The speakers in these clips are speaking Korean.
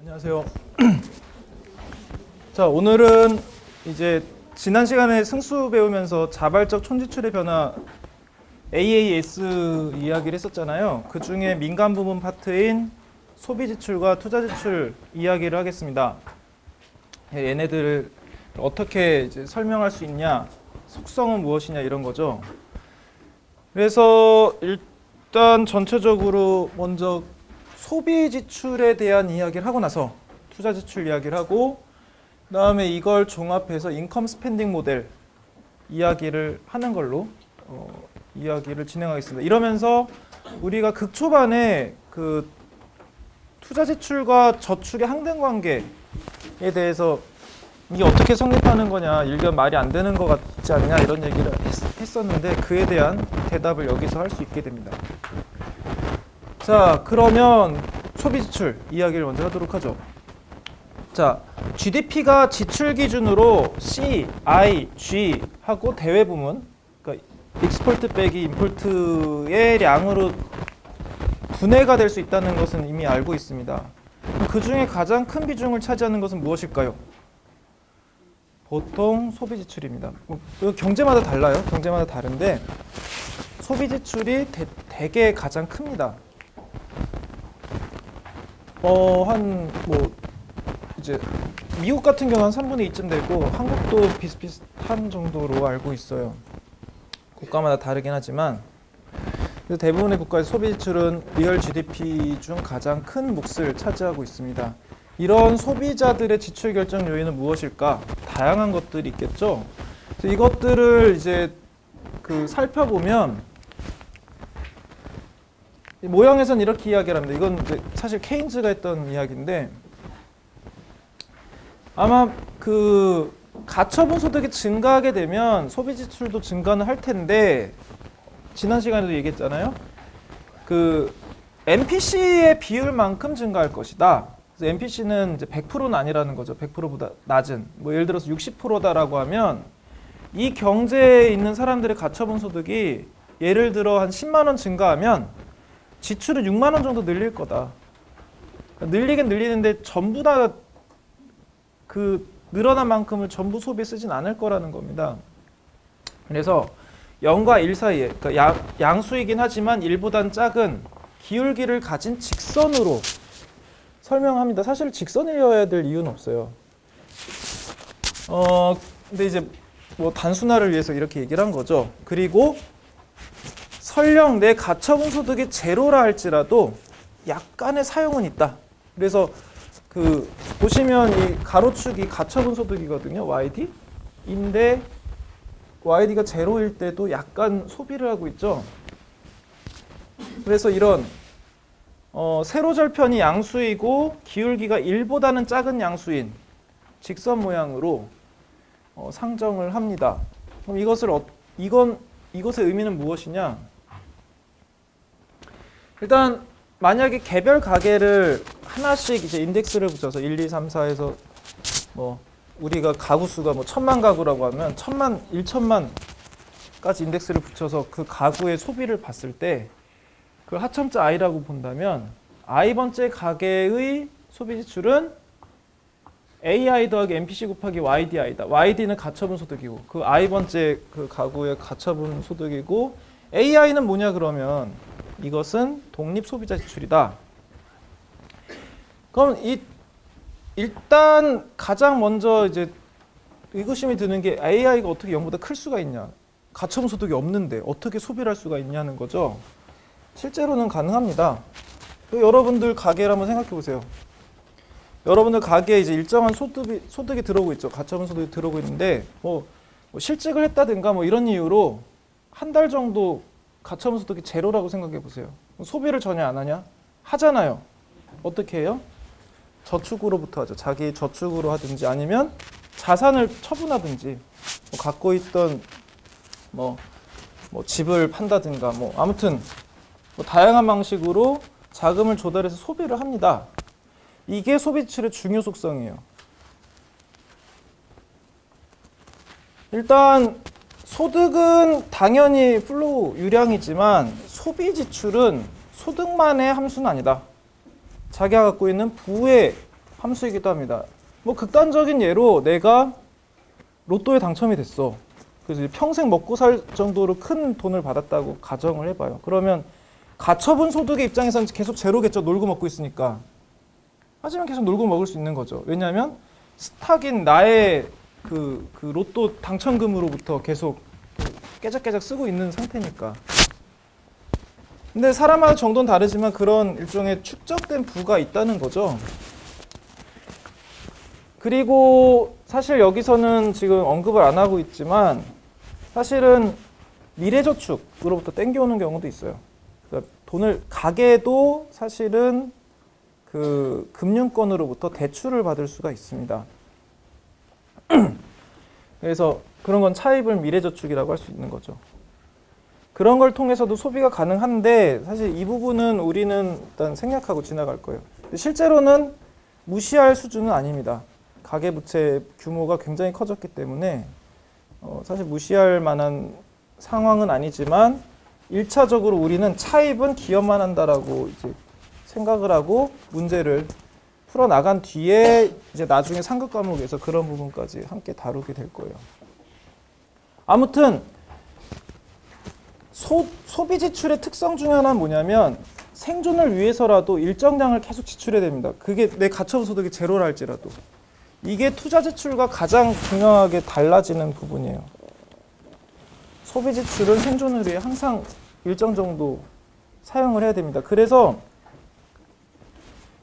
안녕하세요. 자, 오늘은 이제 지난 시간에 승수 배우면서 자발적 촌지출의 변화 AAS 이야기를 했었잖아요. 그 중에 민간 부분 파트인 소비 지출과 투자 지출 이야기를 하겠습니다. 얘네들을 어떻게 이제 설명할 수 있냐, 속성은 무엇이냐 이런 거죠. 그래서 일단 전체적으로 먼저 소비 지출에 대한 이야기를 하고 나서 투자 지출 이야기를 하고 그다음에 이걸 종합해서 인컴 스펜딩 모델 이야기를 하는 걸로 이야기를 진행하겠습니다. 이러면서 우리가 극초반에 그 투자 지출과 저축의 항등 관계에 대해서 이게 어떻게 성립하는 거냐, 일견 말이 안 되는 것 같지 않냐 이런 얘기를 했었는데 그에 대한 대답을 여기서 할 수 있게 됩니다. 자, 그러면 소비 지출 이야기를 먼저 하도록 하죠. 자, GDP가 지출 기준으로 C, I, G 하고 대외 부문, 그러니까 익스포트 빼기 임포트의 량으로 분해가 될 수 있다는 것은 이미 알고 있습니다. 그 중에 가장 큰 비중을 차지하는 것은 무엇일까요? 보통 소비 지출입니다. 경제마다 달라요. 경제마다 다른데 소비 지출이 대개 가장 큽니다. 이제 미국 같은 경우는 한 3분의 2쯤 되고 한국도 비슷비슷한 정도로 알고 있어요. 국가마다 다르긴 하지만 대부분의 국가의 소비 지출은 리얼 GDP 중 가장 큰 몫을 차지하고 있습니다. 이런 소비자들의 지출 결정 요인은 무엇일까? 다양한 것들이 있겠죠. 이것들을 이제 살펴보면 모형에서는 이렇게 이야기를 합니다. 이건 이제 사실 케인즈가 했던 이야기인데 아마 가처분 소득이 증가하게 되면 소비 지출도 증가는 할 텐데 지난 시간에도 얘기했잖아요. MPC의 비율만큼 증가할 것이다. 그래서 MPC는 이제 100%는 아니라는 거죠. 100%보다 낮은. 예를 들어서 60%다라고 하면 이 경제에 있는 사람들의 가처분 소득이 예를 들어 한 10만 원 증가하면 지출은 6만 원 정도 늘릴 거다. 늘리긴 늘리는데 전부 다 늘어난 만큼을 전부 소비에 쓰진 않을 거라는 겁니다. 그래서 0과 1 사이에, 그러니까 양수이긴 하지만 1보단 작은 기울기를 가진 직선으로 설명합니다. 사실 직선이어야 될 이유는 없어요. 근데 이제 단순화를 위해서 이렇게 얘기를 한 거죠. 그리고 설령 내 가처분 소득이 제로라 할지라도 약간의 사용은 있다. 그래서 보시면 이 가로축이 가처분 소득이거든요. YD. 인데 YD가 제로일 때도 약간 소비를 하고 있죠. 그래서 이런 세로절편이 양수이고 기울기가 1보다는 작은 양수인 직선 모양으로 상정을 합니다. 그럼 이것의 의미는 무엇이냐? 일단 만약에 개별 가게를 하나씩 이제 인덱스를 붙여서 1, 2, 3, 4에서 우리가 가구 수가 1000만 가구라고 하면 1000만, 1000만까지 인덱스를 붙여서 그 가구의 소비를 봤을 때 그걸 하첨자 I라고 본다면 I번째 가게의 소비 지출은 AI 더하기 MPC 곱하기 YDI다. YD는 가처분 소득이고 그 I번째 그 가구의 가처분 소득이고 AI는 뭐냐 그러면 이것은 독립 소비자 지출이다. 그럼 일단 가장 먼저 이제 의구심이 드는 게 AI가 어떻게 0보다 클 수가 있냐? 가처분 소득이 없는데 어떻게 소비를 할 수가 있냐는 거죠. 실제로는 가능합니다. 여러분들 가게를 한번 생각해 보세요. 여러분들 가게에 이제 일정한 소득이 들어오고 있죠. 가처분 소득이 들어오고 있는데 실직을 했다든가 이런 이유로 한 달 정도 가처분 소득이 제로라고 생각해 보세요. 소비를 전혀 안 하냐? 하잖아요. 어떻게 해요? 저축으로부터 하죠. 자기 저축으로 하든지 아니면 자산을 처분하든지 갖고 있던 집을 판다든가 아무튼 다양한 방식으로 자금을 조달해서 소비를 합니다. 이게 소비 지출의 중요 속성이에요. 일단 소득은 당연히 플로우 유량이지만 소비 지출은 소득만의 함수는 아니다. 자기가 갖고 있는 부의 함수이기도 합니다. 뭐 극단적인 예로 내가 로또에 당첨이 됐어. 그래서 평생 먹고 살 정도로 큰 돈을 받았다고 가정을 해봐요. 그러면 가처분 소득의 입장에서는 계속 제로겠죠. 놀고 먹고 있으니까. 하지만 계속 놀고 먹을 수 있는 거죠. 왜냐하면 스탁인 나의 그 로또 당첨금으로부터 계속 깨작깨작 쓰고 있는 상태니까. 근데 사람마다 정도는 다르지만 그런 일종의 축적된 부가 있다는 거죠. 그리고 사실 여기서는 지금 언급을 안 하고 있지만 사실은 미래저축으로부터 땡겨오는 경우도 있어요. 그러니까 돈을 가게도 사실은 그 금융권으로부터 대출을 받을 수가 있습니다. 그래서 그런 건 차입을 미래저축이라고 할 수 있는 거죠. 그런 걸 통해서도 소비가 가능한데 사실 이 부분은 우리는 일단 생략하고 지나갈 거예요. 실제로는 무시할 수준은 아닙니다. 가계부채 규모가 굉장히 커졌기 때문에 사실 무시할 만한 상황은 아니지만 1차적으로 우리는 차입은 기업만 한다라고 이제 생각을 하고 문제를 풀어나간 뒤에 이제 나중에 상급 과목에서 그런 부분까지 함께 다루게 될 거예요. 아무튼 소비 지출의 특성 중에 하나는 뭐냐면 생존을 위해서라도 일정량을 계속 지출해야 됩니다. 그게 내 가처분 소득이 제로라 할지라도. 이게 투자 지출과 가장 중요하게 달라지는 부분이에요. 소비 지출은 생존을 위해 항상 일정 정도 사용을 해야 됩니다. 그래서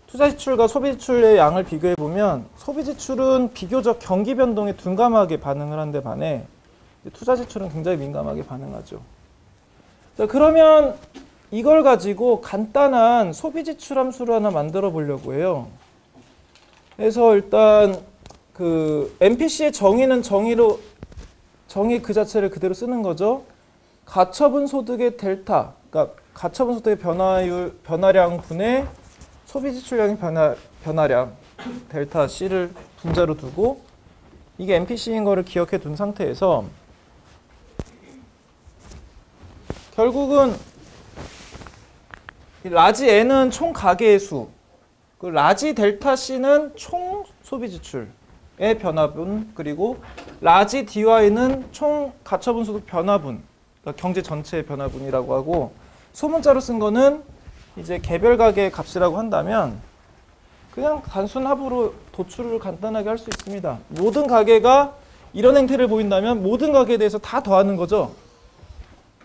투자 지출과 소비 지출의 양을 비교해 보면 소비 지출은 비교적 경기 변동에 둔감하게 반응을 하는데 반해 투자 지출은 굉장히 민감하게 반응하죠. 자, 그러면 이걸 가지고 간단한 소비 지출 함수를 하나 만들어 보려고 해요. 그래서 일단 그 MPC의 정의는 정의 그 자체를 그대로 쓰는 거죠. 가처분 소득의 델타, 그러니까 가처분 소득의 변화량 분의 소비 지출량의 변화량 델타 C를 분자로 두고 이게 MPC인 거를 기억해 둔 상태에서 결국은 라지 N은 총 가계의 수, 그 라지 델타 C는 총 소비 지출의 변화분, 그리고 라지 DY는 총 가처분 소득 변화분, 그러니까 경제 전체의 변화분이라고 하고 소문자로 쓴 거는 이제 개별 가계의 값이라고 한다면 그냥 단순 합으로 도출을 간단하게 할 수 있습니다. 모든 가계가 이런 행태를 보인다면 모든 가계에 대해서 다 더하는 거죠.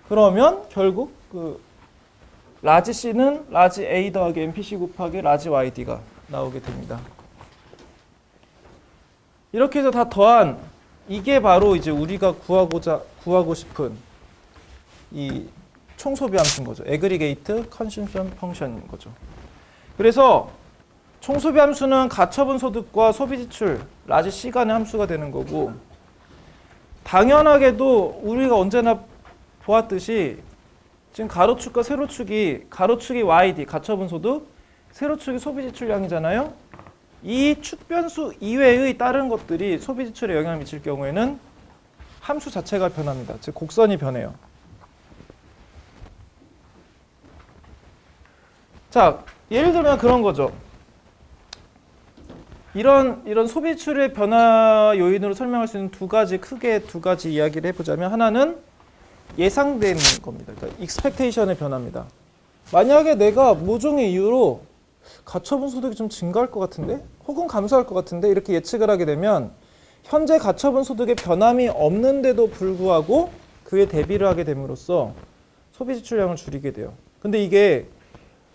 그러면 결국 그 라지 C는 라지 A 더하기 MPC 곱하기 라지 YD가 나오게 됩니다. 이렇게 해서 다 더한 이게 바로 이제 우리가 구하고 싶은 이 총소비 함수인 거죠. Aggregate Consumption Function인 거죠. 그래서 총소비 함수는 가처분 소득과 소비 지출 라지 C 간의 함수가 되는 거고 당연하게도 우리가 언제나 보았듯이 지금 가로축과 세로축이 가로축이 YD 가처분 소득, 세로축이 소비 지출량이잖아요. 이 축변수 이외의 다른 것들이 소비 지출에 영향을 미칠 경우에는 함수 자체가 변합니다. 즉 곡선이 변해요. 자, 예를 들면 그런 거죠. 이런 소비 지출의 변화 요인으로 설명할 수 있는 크게 두 가지 이야기를 해보자면 하나는 예상되는 겁니다. 그러니까 expectation의 변화입니다. 만약에 내가 모종의 이유로 가처분 소득이 좀 증가할 것 같은데 혹은 감소할 것 같은데 이렇게 예측을 하게 되면 현재 가처분 소득의 변함이 없는데도 불구하고 그에 대비를 하게 됨으로써 소비 지출량을 줄이게 돼요. 근데 이게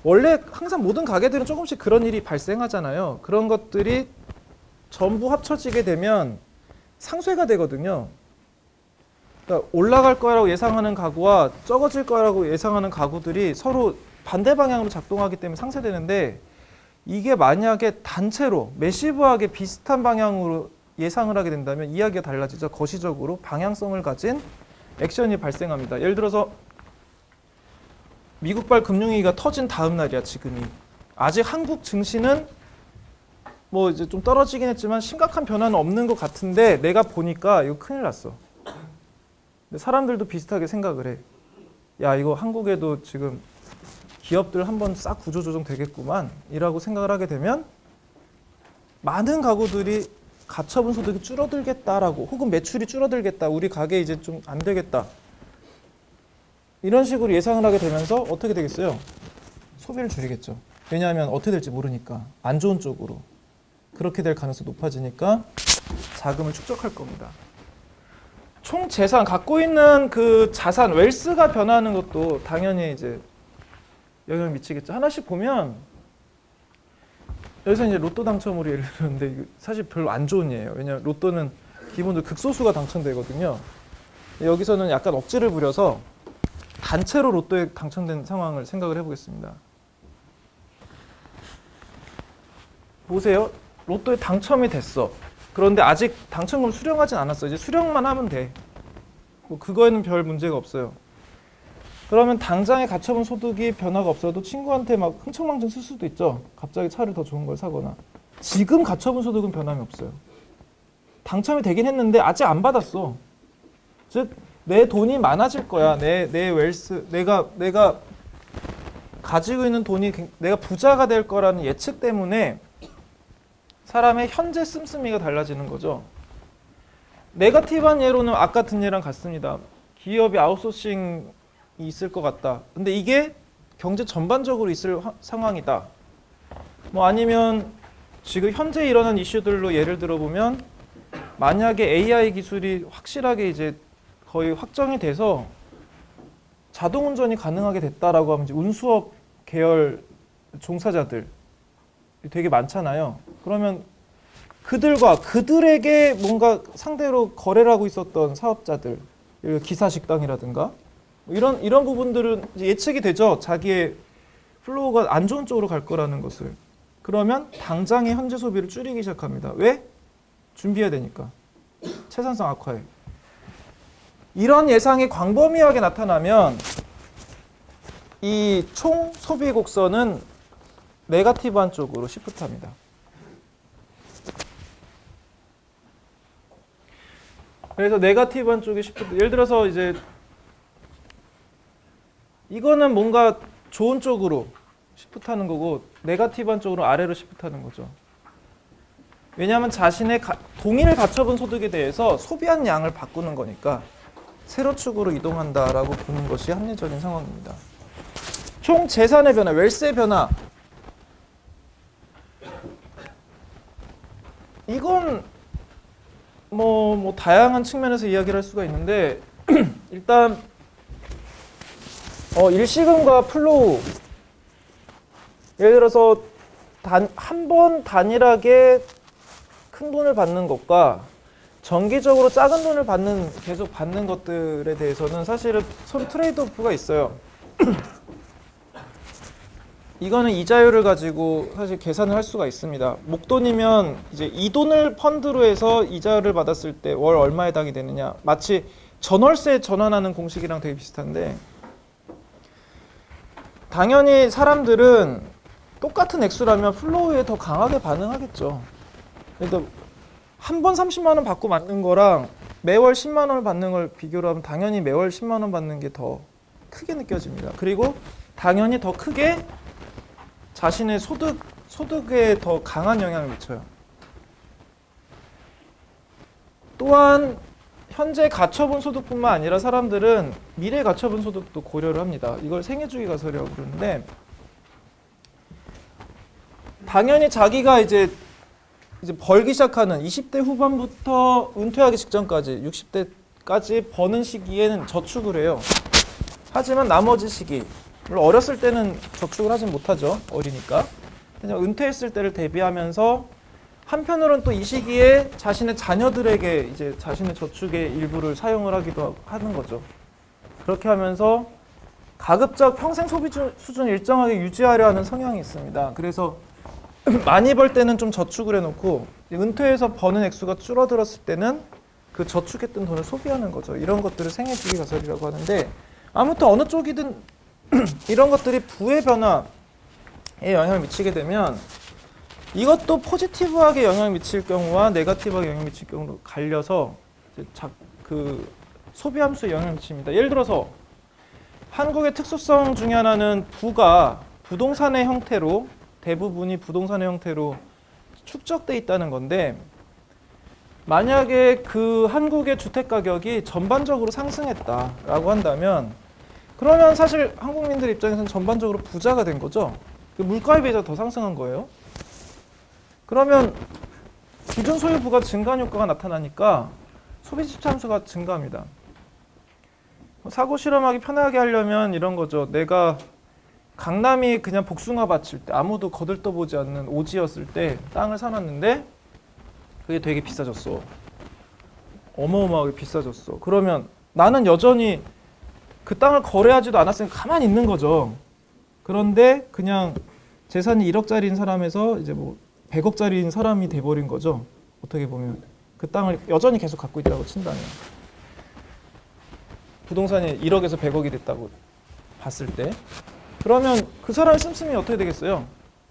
원래 항상 모든 가게들은 조금씩 그런 일이 발생하잖아요. 그런 것들이 전부 합쳐지게 되면 상쇄가 되거든요. 그러니까 올라갈 거라고 예상하는 가구와 적어질 거라고 예상하는 가구들이 서로 반대 방향으로 작동하기 때문에 상쇄되는데 이게 만약에 단체로 매시브하게 비슷한 방향으로 예상을 하게 된다면 이야기가 달라지죠. 거시적으로 방향성을 가진 액션이 발생합니다. 예를 들어서 미국발 금융위기가 터진 다음 날이야, 지금이. 아직 한국 증시는 뭐 이제 좀 떨어지긴 했지만 심각한 변화는 없는 것 같은데 내가 보니까 이거 큰일 났어. 근데 사람들도 비슷하게 생각을 해. 야, 이거 한국에도 지금 기업들 한번 싹 구조조정 되겠구만 이라고 생각을 하게 되면 많은 가구들이 가처분 소득이 줄어들겠다라고 혹은 매출이 줄어들겠다. 우리 가게 이제 좀 안 되겠다. 이런 식으로 예상을 하게 되면서 어떻게 되겠어요? 소비를 줄이겠죠. 왜냐하면 어떻게 될지 모르니까 안 좋은 쪽으로 그렇게 될 가능성이 높아지니까 자금을 축적할 겁니다. 총 재산 갖고 있는 그 자산 웰스가 변하는 것도 당연히 이제 영향을 미치겠죠. 하나씩 보면 여기서 이제 로또 당첨으로 예를 들었는데 사실 별로 안 좋은 예예요. 왜냐하면 로또는 기본적으로 극소수가 당첨되거든요. 여기서는 약간 억지를 부려서 단체로 로또에 당첨된 상황을 생각을 해보겠습니다. 보세요. 로또에 당첨이 됐어. 그런데 아직 당첨금 수령하진 않았어. 이제 수령만 하면 돼. 뭐 그거에는 별 문제가 없어요. 그러면 당장의 가처분 소득이 변화가 없어도 친구한테 막 흥청망청 쓸 수도 있죠. 갑자기 차를 더 좋은 걸 사거나. 지금 가처분 소득은 변함이 없어요. 당첨이 되긴 했는데 아직 안 받았어. 즉 내 돈이 많아질 거야. 내 웰스, 내가 가지고 있는 돈이 내가 부자가 될 거라는 예측 때문에 사람의 현재 씀씀이가 달라지는 거죠. 네거티브한 예로는 아까 든 예랑 같습니다. 기업이 아웃소싱이 있을 것 같다. 근데 이게 경제 전반적으로 있을 상황이다. 뭐 아니면 지금 현재 일어난 이슈들로 예를 들어보면 만약에 AI 기술이 확실하게 이제 거의 확정이 돼서 자동 운전이 가능하게 됐다라고 하면 이제 운수업 계열 종사자들 되게 많잖아요. 그러면 그들에게 뭔가 상대로 거래를 하고 있었던 사업자들, 기사식당이라든가 이런 부분들은 예측이 되죠. 자기의 플로우가 안 좋은 쪽으로 갈 거라는 것을. 그러면 당장의 현재 소비를 줄이기 시작합니다. 왜? 준비해야 되니까. 채산성 악화에. 이런 예상이 광범위하게 나타나면 이 총 소비 곡선은 네거티브한 쪽으로 시프트합니다. 그래서 네거티브한 쪽에 시프트. 예를 들어서 이제 이거는 뭔가 좋은 쪽으로 시프트하는 거고 네거티브한 쪽으로 아래로 시프트하는 거죠. 왜냐하면 자신의 동일 가처분 소득에 대해서 소비한 양을 바꾸는 거니까 세로축으로 이동한다라고 보는 것이 합리적인 상황입니다. 총 재산의 변화, 웰스의 변화. 이건 뭐 다양한 측면에서 이야기를 할 수가 있는데 일단 일시금과 플로우. 예를 들어서 한 번 단일하게 큰 돈을 받는 것과 정기적으로 작은 돈을 계속 받는 것들에 대해서는 사실은 서로 트레이드오프가 있어요. 이거는 이자율을 가지고 사실 계산을 할 수가 있습니다. 목돈이면 이제 이 돈을 펀드로 해서 이자를 받았을 때 월 얼마에 해당이 되느냐. 마치 전월세 전환하는 공식이랑 되게 비슷한데 당연히 사람들은 똑같은 액수라면 플로우에 더 강하게 반응하겠죠. 그러니까 한 번 30만 원 받고 맞는 거랑 매월 10만 원을 받는 걸 비교를 하면 당연히 매월 10만 원 받는 게 더 크게 느껴집니다. 그리고 당연히 더 크게 자신의 소득에 더 강한 영향을 미쳐요. 또한 현재 가처분 소득뿐만 아니라 사람들은 미래 가처분 소득도 고려를 합니다. 이걸 생애주기 가설이라고 부르는데 당연히 자기가 이제 벌기 시작하는 20대 후반부터 은퇴하기 직전까지 60대까지 버는 시기에는 저축을 해요. 하지만 나머지 시기, 물론 어렸을 때는 저축을 하진 못하죠. 어리니까. 그냥 은퇴했을 때를 대비하면서 한편으로는 또 이 시기에 자신의 자녀들에게 이제 자신의 저축의 일부를 사용을 하기도 하는 거죠. 그렇게 하면서 가급적 평생 소비 수준을 일정하게 유지하려 하는 성향이 있습니다. 그래서 많이 벌 때는 좀 저축을 해놓고 은퇴해서 버는 액수가 줄어들었을 때는 그 저축했던 돈을 소비하는 거죠. 이런 것들을 생애주기 가설이라고 하는데 아무튼 어느 쪽이든 이런 것들이 부의 변화에 영향을 미치게 되면 이것도 포지티브하게 영향을 미칠 경우와 네거티브하게 영향을 미칠 경우로 갈려서 그 소비 함수에 영향을 미칩니다. 예를 들어서 한국의 특수성 중에 하나는 부가 부동산의 형태로 대부분이 부동산의 형태로 축적돼 있다는 건데 만약에 그 한국의 주택 가격이 전반적으로 상승했다라고 한다면 그러면 사실 한국민들 입장에서는 전반적으로 부자가 된 거죠. 그 물가에 비해서 더 상승한 거예요. 그러면 기존 소유 부가 증가한 효과가 나타나니까 소비지출 함수가 증가합니다. 사고 실험하기 편하게 하려면 이런 거죠. 내가 강남이 그냥 복숭아 밭일 때 아무도 거들떠보지 않는 오지였을 때 땅을 사놨는데 그게 되게 비싸졌어. 어마어마하게 비싸졌어. 그러면 나는 여전히 그 땅을 거래하지도 않았으니까 가만히 있는 거죠. 그런데 그냥 재산이 1억짜리인 사람에서 이제 뭐 100억짜리인 사람이 돼버린 거죠. 어떻게 보면 그 땅을 여전히 계속 갖고 있다고 친다면 부동산이 1억에서 100억이 됐다고 봤을 때 그러면 그 사람의 씀씀이 어떻게 되겠어요?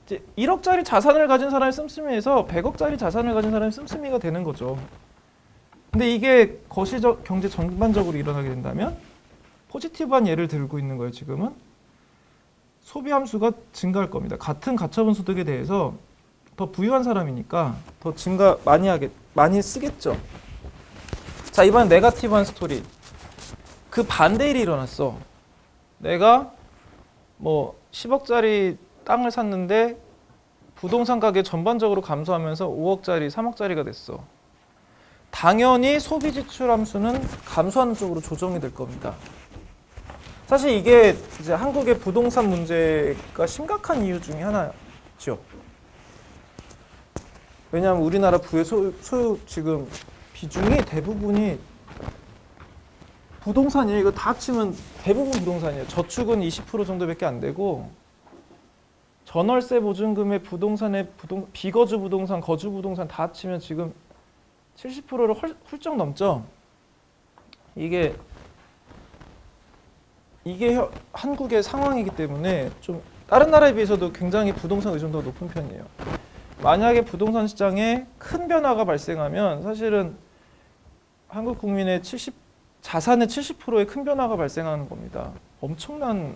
이제 1억짜리 자산을 가진 사람의 씀씀이에서 100억짜리 자산을 가진 사람의 씀씀이가 되는 거죠. 근데 이게 거시적 경제 전반적으로 일어나게 된다면 포지티브한 예를 들고 있는 거예요. 지금은 소비 함수가 증가할 겁니다. 같은 가처분 소득에 대해서 더 부유한 사람이니까 더 증가 많이 쓰겠죠. 자, 이번엔 네거티브한 스토리. 그 반대 일이 일어났어. 내가 뭐 10억짜리 땅을 샀는데 부동산 가격 전반적으로 감소하면서 5억짜리, 3억짜리가 됐어. 당연히 소비 지출 함수는 감소하는 쪽으로 조정이 될 겁니다. 사실 이게 이제 한국의 부동산 문제가 심각한 이유 중에 하나죠. 왜냐하면 우리나라 부의 소유 지금 비중이 대부분이 부동산이에요. 이거 다 합치면 대부분 부동산이에요. 저축은 20% 정도밖에 안 되고 전월세 보증금의 부동산의 비거주 부동산, 거주 부동산 다 합치면 지금 70%를 훌쩍 넘죠. 이게 한국의 상황이기 때문에 좀 다른 나라에 비해서도 굉장히 부동산 의존도가 높은 편이에요. 만약에 부동산 시장에 큰 변화가 발생하면 사실은 한국 국민의 자산의 70%의 큰 변화가 발생하는 겁니다. 엄청난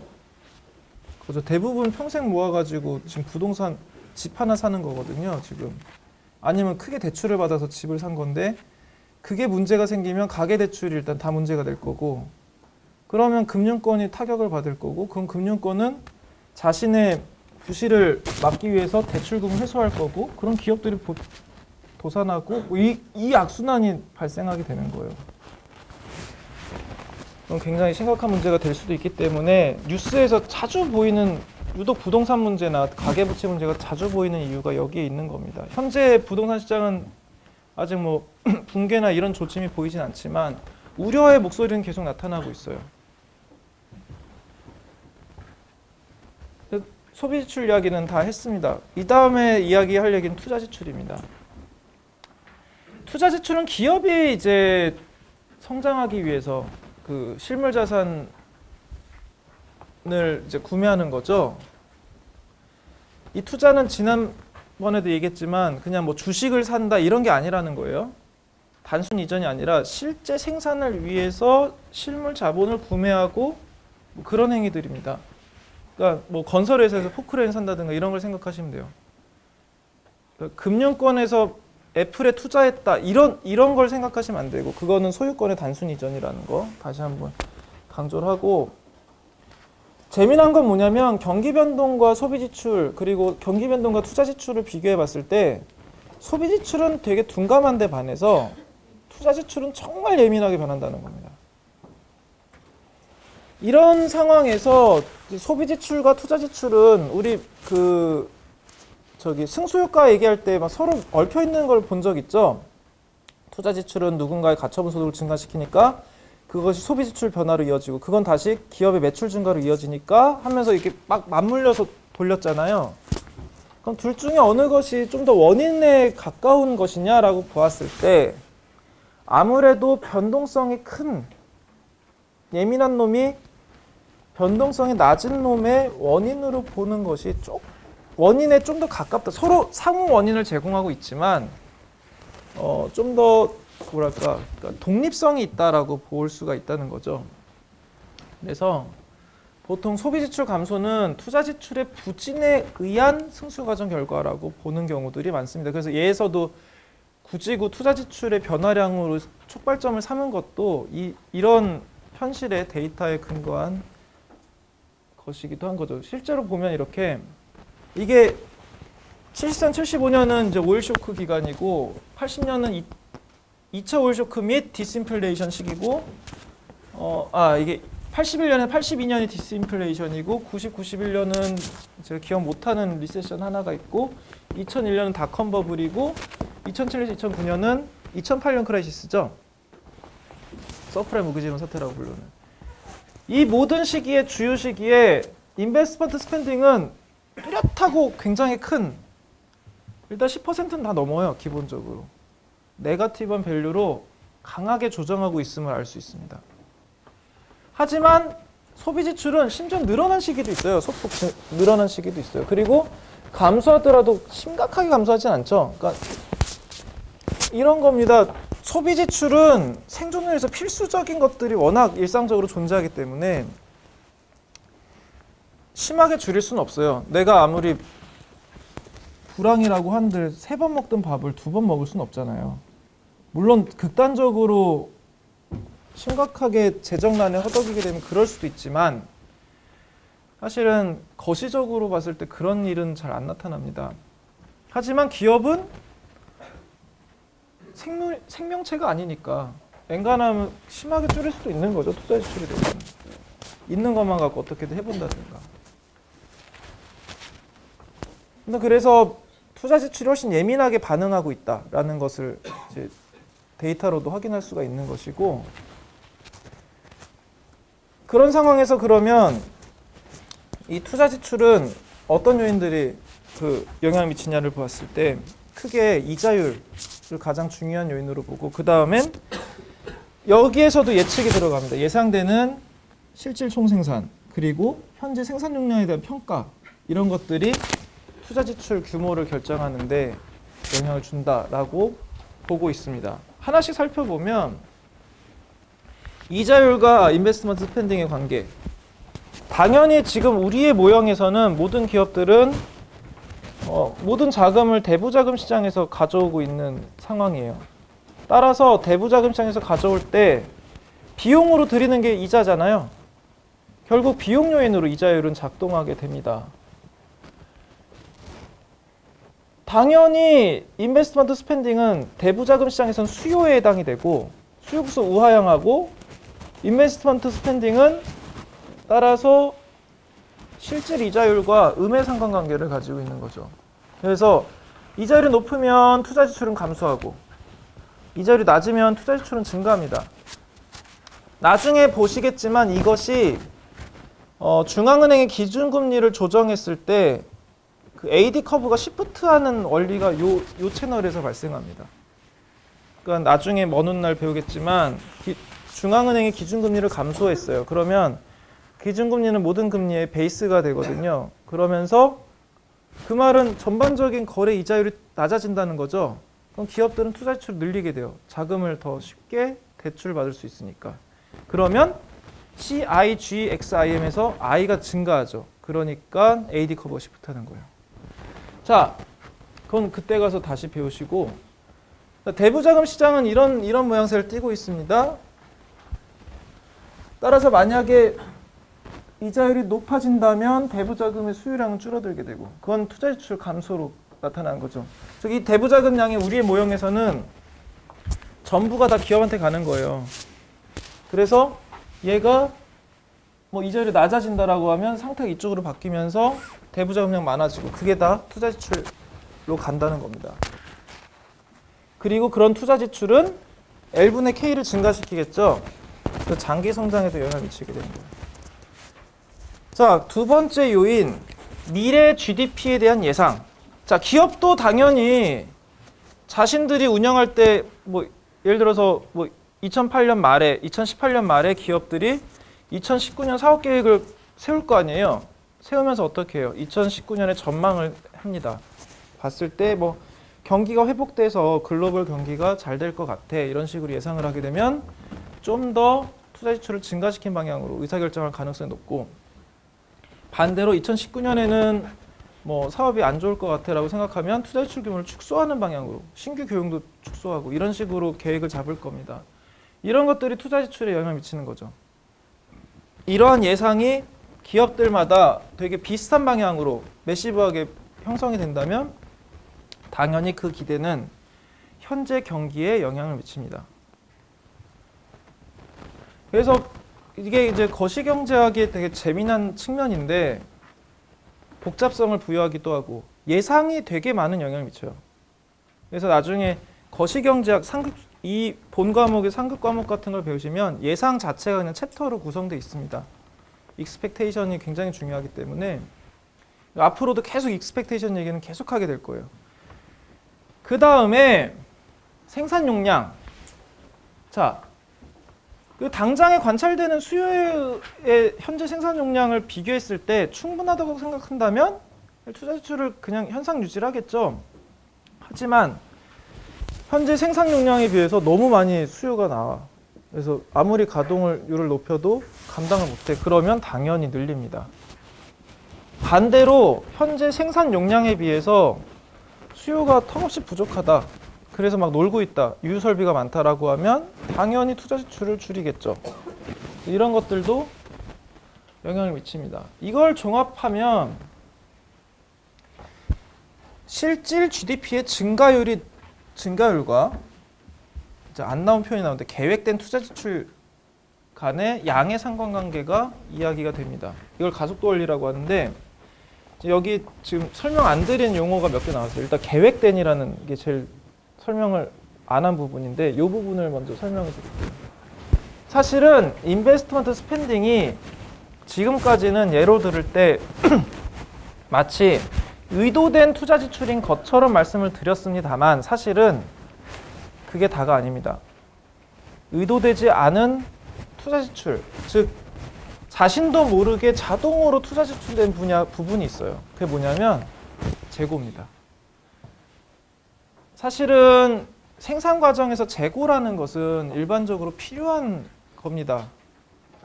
거죠. 대부분 평생 모아가지고 지금 부동산 집 하나 사는 거거든요. 지금 아니면 크게 대출을 받아서 집을 산 건데 그게 문제가 생기면 가계대출이 일단 다 문제가 될 거고 그러면 금융권이 타격을 받을 거고 그럼 금융권은 자신의 부실을 막기 위해서 대출금을 회수할 거고 그런 기업들이 도산하고 이 악순환이 발생하게 되는 거예요. 그럼 굉장히 심각한 문제가 될 수도 있기 때문에 뉴스에서 자주 보이는 유독 부동산 문제나 가계부채 문제가 자주 보이는 이유가 여기에 있는 겁니다. 현재 부동산 시장은 아직 뭐 붕괴나 이런 조짐이 보이진 않지만 우려의 목소리는 계속 나타나고 있어요. 소비지출 이야기는 다 했습니다. 이 다음에 이야기할 얘기는 투자지출입니다. 투자지출은 기업이 이제 성장하기 위해서 그 실물 자산을 이제 구매하는 거죠. 이 투자는 지난번에도 얘기했지만 그냥 뭐 주식을 산다 이런 게 아니라는 거예요. 단순 이전이 아니라 실제 생산을 위해서 실물 자본을 구매하고 뭐 그런 행위들입니다. 그러니까 뭐 건설회사에서 포크레인 산다든가 이런 걸 생각하시면 돼요. 그러니까 금융권에서 애플에 투자했다 이런 걸 생각하시면 안 되고 그거는 소유권의 단순 이전이라는 거 다시 한번 강조를 하고 재미난 건 뭐냐면 경기 변동과 소비 지출 그리고 경기 변동과 투자 지출을 비교해 봤을 때 소비 지출은 되게 둔감한데 반해서 투자 지출은 정말 예민하게 변한다는 겁니다. 이런 상황에서 소비 지출과 투자 지출은 우리 승소효과 얘기할 때 막 서로 얽혀 있는 걸 본 적 있죠? 투자 지출은 누군가의 가처분 소득을 증가시키니까 그것이 소비 지출 변화로 이어지고 그건 다시 기업의 매출 증가로 이어지니까 하면서 이렇게 막 맞물려서 돌렸잖아요. 그럼 둘 중에 어느 것이 좀 더 원인에 가까운 것이냐라고 보았을 때 아무래도 변동성이 큰 예민한 놈이 변동성이 낮은 놈의 원인으로 보는 것이 원인에 좀 더 가깝다. 서로 상호 원인을 제공하고 있지만 좀 더 그러니까 독립성이 있다라고 볼 수가 있다는 거죠. 그래서 보통 소비 지출 감소는 투자 지출의 부진에 의한 승수 과정 결과라고 보는 경우들이 많습니다. 그래서 예에서도 구지구 투자 지출의 변화량으로 촉발점을 삼은 것도 이런 현실의 데이터에 근거한 것이기도 한 거죠. 실제로 보면 이렇게 이게 73, 75년은 이제 오일 쇼크 기간이고 80년은 2차 오일 쇼크 및 디스인플레이션 시기고 이게 81년에 82년이 디스인플레이션이고 90, 91년은 제가 기억 못하는 리세션 하나가 있고 2001년은 닷컴 버블이고 2007에서 2009년은 2008년 크라이시스죠. 서프라임 무기지분 사태라고 부르는. 이 모든 시기에 주요 시기에 인베스트먼트 스펜딩은 뚜렷하고 굉장히 큰 일단 10%는 다 넘어요. 기본적으로. 네거티브한 밸류로 강하게 조정하고 있음을 알 수 있습니다. 하지만 소비 지출은 심지어 늘어난 시기도 있어요. 소폭 늘어난 시기도 있어요. 그리고 감소하더라도 심각하게 감소하진 않죠. 그러니까 이런 겁니다. 소비 지출은 생존을 위해서 필수적인 것들이 워낙 일상적으로 존재하기 때문에 심하게 줄일 수는 없어요. 내가 아무리 불황이라고 한들 3번 먹던 밥을 2번 먹을 수는 없잖아요. 물론 극단적으로 심각하게 재정난에 허덕이게 되면 그럴 수도 있지만 사실은 거시적으로 봤을 때 그런 일은 잘 안 나타납니다. 하지만 기업은 생명체가 아니니까 엔간하면 심하게 줄일 수도 있는 거죠. 투자 지출이 되면. 있는 것만 갖고 어떻게든 해본다든가. 근데 그래서 투자 지출이 훨씬 예민하게 반응하고 있다라는 것을 이제 데이터로도 확인할 수가 있는 것이고 그런 상황에서 그러면 이 투자 지출은 어떤 요인들이 그 영향을 미치냐를 보았을 때 크게 이자율을 가장 중요한 요인으로 보고 그 다음엔 여기에서도 예측이 들어갑니다. 예상되는 실질 총생산 그리고 현재 생산 용량에 대한 평가 이런 것들이 투자 지출 규모를 결정하는데 영향을 준다라고 보고 있습니다. 하나씩 살펴보면 이자율과 인베스트먼트 스펜딩의 관계. 당연히 지금 우리의 모형에서는 모든 기업들은 모든 자금을 대부자금 시장에서 가져오고 있는 상황이에요. 따라서 대부자금 시장에서 가져올 때 비용으로 들이는 게 이자잖아요. 결국 비용 요인으로 이자율은 작동하게 됩니다. 당연히 인베스트먼트 스펜딩은 대부자금 시장에서는 수요에 해당이 되고 수요구조 우하향하고 인베스트먼트 스펜딩은 따라서 실질 이자율과 음의 상관관계를 가지고 있는 거죠. 그래서 이자율이 높으면 투자 지출은 감소하고 이자율이 낮으면 투자 지출은 증가합니다. 나중에 보시겠지만 이것이 중앙은행의 기준금리를 조정했을 때 그 AD 커브가 시프트하는 원리가 요 채널에서 발생합니다. 그러니까 나중에 먼 훗날 배우겠지만 중앙은행이 기준금리를 감소했어요. 그러면 기준금리는 모든 금리의 베이스가 되거든요. 그러면서 그 말은 전반적인 거래 이자율이 낮아진다는 거죠. 그럼 기업들은 투자 지출을 늘리게 돼요. 자금을 더 쉽게 대출받을 수 있으니까. 그러면 CIGXIM에서 I가 증가하죠. 그러니까 AD 커브가 시프트하는 거예요. 자, 그건 그때 가서 다시 배우시고 대부자금 시장은 이런 모양새를 띠고 있습니다. 따라서 만약에 이자율이 높아진다면 대부자금의 수요량은 줄어들게 되고 그건 투자 지출 감소로 나타나는 거죠. 즉 이 대부자금량이 우리의 모형에서는 전부가 다 기업한테 가는 거예요. 그래서 얘가 뭐 이자율이 낮아진다라고 하면 상태가 이쪽으로 바뀌면서 대부자금량 많아지고 그게 다 투자 지출로 간다는 겁니다. 그리고 그런 투자 지출은 L분의 K를 증가시키겠죠. 그 장기 성장에도 영향을 미치게 되는 거예요. 자, 두 번째 요인, 미래 GDP에 대한 예상. 자, 기업도 당연히 자신들이 운영할 때 뭐 예를 들어서 뭐 2008년 말에 2018년 말에 기업들이 2019년 사업 계획을 세울 거 아니에요. 세우면서 어떻게 해요? 2019년에 전망을 합니다. 봤을 때 뭐 경기가 회복돼서 글로벌 경기가 잘 될 것 같아. 이런 식으로 예상을 하게 되면 좀 더 투자 지출을 증가시킨 방향으로 의사결정할 가능성이 높고 반대로 2019년에는 뭐 사업이 안 좋을 것 같아라고 생각하면 투자 지출 규모를 축소하는 방향으로 신규 교육도 축소하고 이런 식으로 계획을 잡을 겁니다. 이런 것들이 투자 지출에 영향을 미치는 거죠. 이러한 예상이 기업들마다 되게 비슷한 방향으로 매시브하게 형성이 된다면 당연히 그 기대는 현재 경기에 영향을 미칩니다. 그래서 이게 이제 거시경제학의 되게 재미난 측면인데 복잡성을 부여하기도 하고 예상이 되게 많은 영향을 미쳐요. 그래서 나중에 거시경제학 이 본 과목의 상급 과목 같은 걸 배우시면 예상 자체가 그냥 챕터로 구성되어 있습니다. 익스펙테이션이 굉장히 중요하기 때문에 앞으로도 계속 익스펙테이션 얘기는 계속하게 될 거예요. 그 다음에 생산 용량. 자, 그 당장에 관찰되는 수요의 현재 생산 용량을 비교했을 때 충분하다고 생각한다면 투자 지출을 그냥 현상 유지를 하겠죠. 하지만 현재 생산 용량에 비해서 너무 많이 수요가 나와. 그래서 아무리 가동률을 높여도 감당을 못해. 그러면 당연히 늘립니다. 반대로 현재 생산 용량에 비해서 수요가 턱없이 부족하다. 그래서 막 놀고 있다. 유휴설비가 많다라고 하면 당연히 투자 지출을 줄이겠죠. 이런 것들도 영향을 미칩니다. 이걸 종합하면 실질 GDP의 증가율과 이제 안 나온 표현이 나오는데 계획된 투자 지출 간의 양의 상관관계가 이야기가 됩니다. 이걸 가속도 원리라고 하는데 여기 지금 설명 안 드린 용어가 몇 개 나왔어요. 일단 계획된이라는 게 제일 설명을 안 한 부분인데 이 부분을 먼저 설명해 드릴게요. 사실은 인베스트먼트 스펜딩이 지금까지는 예로 들을 때 마치 의도된 투자 지출인 것처럼 말씀을 드렸습니다만 사실은 그게 다가 아닙니다. 의도되지 않은 투자 지출, 즉 자신도 모르게 자동으로 투자 지출된 부분이 있어요. 그게 뭐냐면 재고입니다. 사실은 생산 과정에서 재고라는 것은 일반적으로 필요한 겁니다.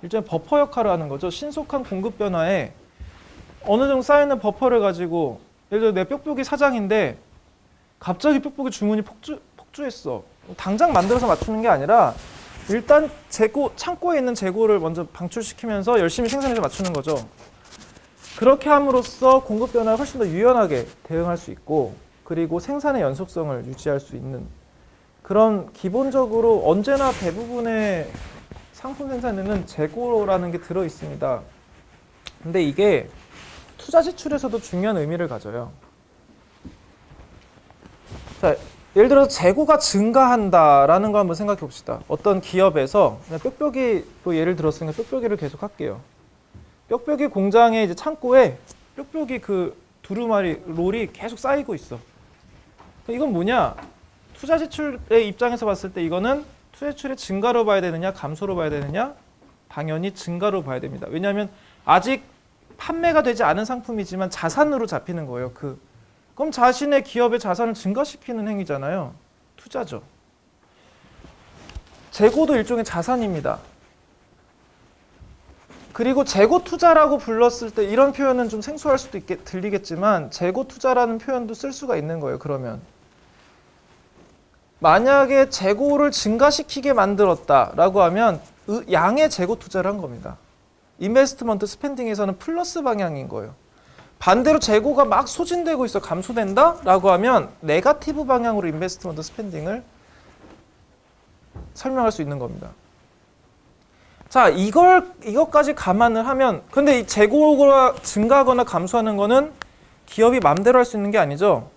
일종의 버퍼 역할을 하는 거죠. 신속한 공급 변화에 어느 정도 쌓이는 버퍼를 가지고 예를 들어 내 뾱뾱이 사장인데 갑자기 뾱뾱이 주문이 폭주했어. 당장 만들어서 맞추는 게 아니라 일단 창고에 있는 재고를 먼저 방출시키면서 열심히 생산해서 맞추는 거죠. 그렇게 함으로써 공급 변화에 훨씬 더 유연하게 대응할 수 있고 그리고 생산의 연속성을 유지할 수 있는 그런 기본적으로 언제나 대부분의 상품 생산에는 재고라는 게 들어 있습니다. 근데 이게 투자 지출에서도 중요한 의미를 가져요. 자, 예를 들어서 재고가 증가한다라는 거 한번 생각해 봅시다. 어떤 기업에서 그냥 뾱뾱이로 예를 들었으니까 뾱뾱이를 계속 할게요. 뾱뾱이 공장의 이제 창고에 뾱뾱이 그 두루마리 롤이 계속 쌓이고 있어. 이건 뭐냐? 투자 지출의 입장에서 봤을 때 이거는 투자 지출의 증가로 봐야 되느냐 감소로 봐야 되느냐? 당연히 증가로 봐야 됩니다. 왜냐하면 아직 판매가 되지 않은 상품이지만 자산으로 잡히는 거예요. 그럼 자신의 기업의 자산을 증가시키는 행위잖아요. 투자죠. 재고도 일종의 자산입니다. 그리고 재고 투자라고 불렀을 때 이런 표현은 좀 생소할 수도 들리겠지만 재고 투자라는 표현도 쓸 수가 있는 거예요. 그러면 만약에 재고를 증가시키게 만들었다라고 하면 양의 재고 투자를 한 겁니다. 인베스트먼트 스펜딩에서는 플러스 방향인 거예요. 반대로 재고가 막 소진되고 있어 감소된다? 라고 하면 네거티브 방향으로 인베스트먼트 스펜딩을 설명할 수 있는 겁니다. 자, 이것까지 감안을 하면 근데 이 재고가 증가하거나 감소하는 거는 기업이 맘대로 할 수 있는 게 아니죠.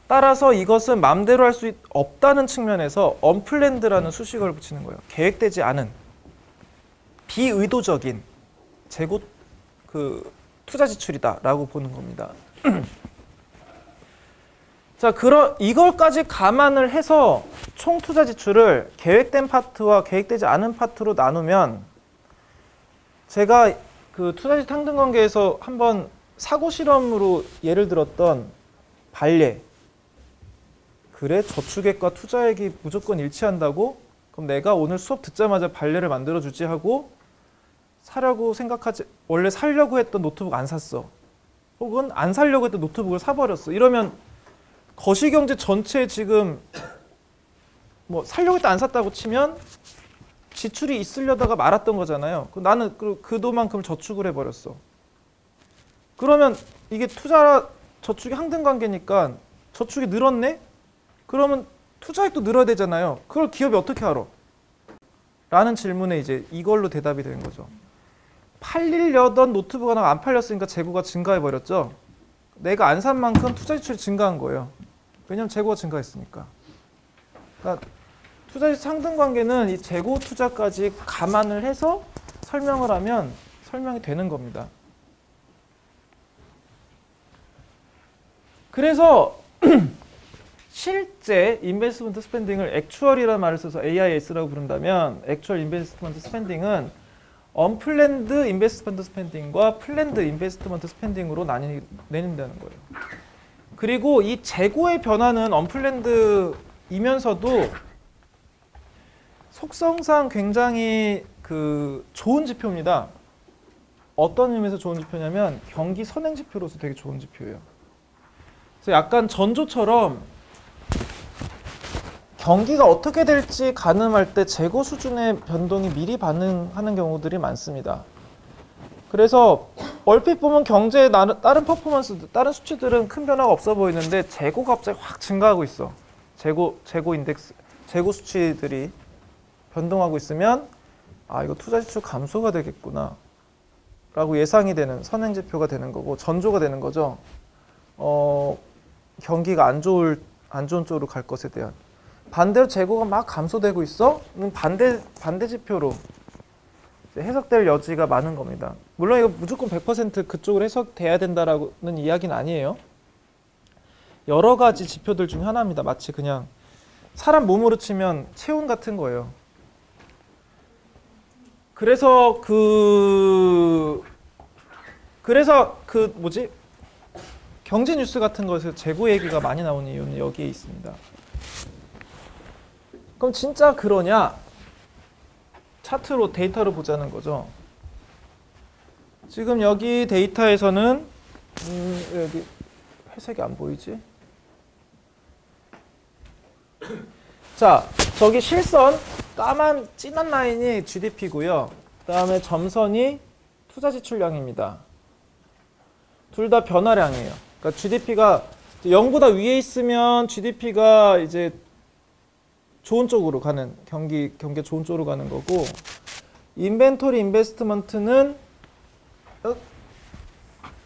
따라서 이것은 맘대로 할 수 없다는 측면에서 언플랜드라는 수식어를 붙이는 거예요. 계획되지 않은 비의도적인 재고 투자 지출이다라고 보는 겁니다. 자, 이걸까지 감안을 해서 총 투자 지출을 계획된 파트와 계획되지 않은 파트로 나누면 제가 그 투자지 탕등 관계에서 한번 사고 실험으로 예를 들었던 발례. 그래, 저축액과 투자액이 무조건 일치한다고? 그럼 내가 오늘 수업 듣자마자 발례를 만들어주지 하고 사려고 원래 살려고 했던 노트북 안 샀어. 혹은 안 살려고 했던 노트북을 사버렸어. 이러면 거시경제 전체에 지금 뭐 살려고 했다 안 샀다고 치면 지출이 있으려다가 말았던 거잖아요. 나는 그도만큼 저축을 해버렸어. 그러면 이게 투자 저축이 항등 관계니까 저축이 늘었네? 그러면 투자액도 늘어야 되잖아요. 그걸 기업이 어떻게 알아? 라는 질문에 이제 이걸로 대답이 되는 거죠. 팔리려던 노트북 하나가 안 팔렸으니까 재고가 증가해버렸죠. 내가 안 산 만큼 투자 지출이 증가한 거예요. 왜냐면 재고가 증가했으니까. 그러니까 투자 지출 상등 관계는 이 재고 투자까지 감안을 해서 설명을 하면 설명이 되는 겁니다. 그래서 실제 인베스트먼트 스펜딩을 액추얼이라는 말을 써서 AIS라고 부른다면 액추얼 인베스트먼트 스펜딩은 언플랜드 인베스트먼트 스펜딩과 플랜드 인베스트먼트 스펜딩으로 나뉜다는 거예요. 그리고 이 재고의 변화는 언플랜드이면서도 속성상 굉장히 좋은 지표입니다. 어떤 의미에서 좋은 지표냐면 경기 선행 지표로서 되게 좋은 지표예요. 그래서 약간 전조처럼 경기가 어떻게 될지 가늠할 때 재고 수준의 변동이 미리 반응하는 경우들이 많습니다. 그래서 얼핏 보면 경제의 다른 퍼포먼스, 다른 수치들은 큰 변화가 없어 보이는데 재고가 갑자기 확 증가하고 있어. 재고 인덱스, 재고 수치들이 변동하고 있으면 아, 이거 투자 지출 감소가 되겠구나 라고 예상이 되는 선행 지표가 되는 거고 전조가 되는 거죠. 경기가 안 좋은 쪽으로 갈 것에 대한. 반대로 재고가 막 감소되고 있어? 반대 지표로 해석될 여지가 많은 겁니다. 물론 이거 무조건 100% 그쪽으로 해석돼야 된다라는 이야기는 아니에요. 여러 가지 지표들 중 하나입니다. 마치 그냥 사람 몸으로 치면 체온 같은 거예요. 그래서 경제 뉴스 같은 거에서 재고 얘기가 많이 나오는 이유는 여기에 있습니다. 그럼 진짜 그러냐? 차트로 데이터를 보자는 거죠. 지금 여기 데이터에서는 여기 회색이 안 보이지? 자, 저기 실선 까만 진한 라인이 GDP고요. 그다음에 점선이 투자 지출량입니다. 둘 다 변화량이에요. 그러니까 GDP가 0보다 위에 있으면 GDP가 이제 좋은 쪽으로 가는 경기 좋은 쪽으로 가는 거고 인벤토리 인베스트먼트는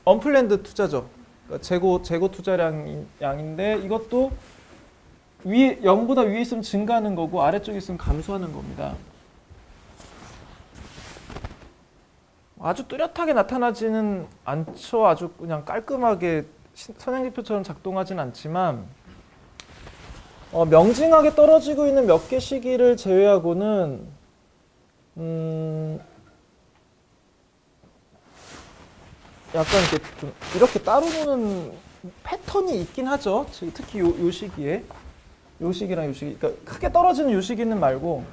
언플랜드 투자죠. 그러니까 재고 투자량인데 이것도 0보다 위에 있으면 증가하는 거고 아래쪽에 있으면 감소하는 겁니다. 아주 뚜렷하게 나타나지는 않죠. 아주 그냥 깔끔하게 선행지표처럼 작동하진 않지만 명징하게 떨어지고 있는 몇 개 시기를 제외하고는 약간 이렇게 따로 노는 패턴이 있긴 하죠. 특히 요 시기에 요 시기랑 요 시기, 그러니까 크게 떨어지는 요 시기는 말고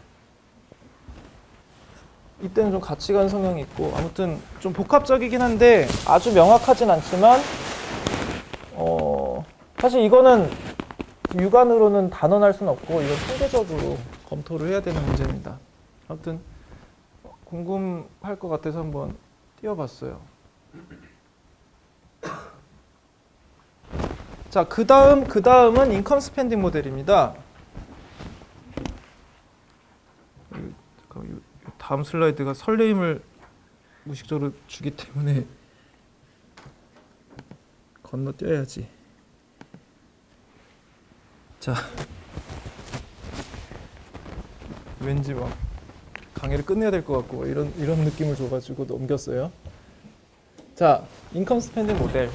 이때는 좀 같이 가는 성향이 있고 아무튼 좀 복합적이긴 한데 아주 명확하진 않지만 사실 이거는 육안으로는 단언할 수는 없고 이건 통계적으로 검토를 해야 되는 문제입니다. 아무튼 궁금할 것 같아서 한번 띄워봤어요. 자, 그 다음은 인컴 스펜딩 모델입니다. 다음 슬라이드가 설레임을 무의식적으로 주기 때문에 건너뛰어야지. 자, 왠지 막 강의를 끝내야 될 것 같고 이런 느낌을 줘가지고 넘겼어요. 자, 인컴 스펜딩 모델.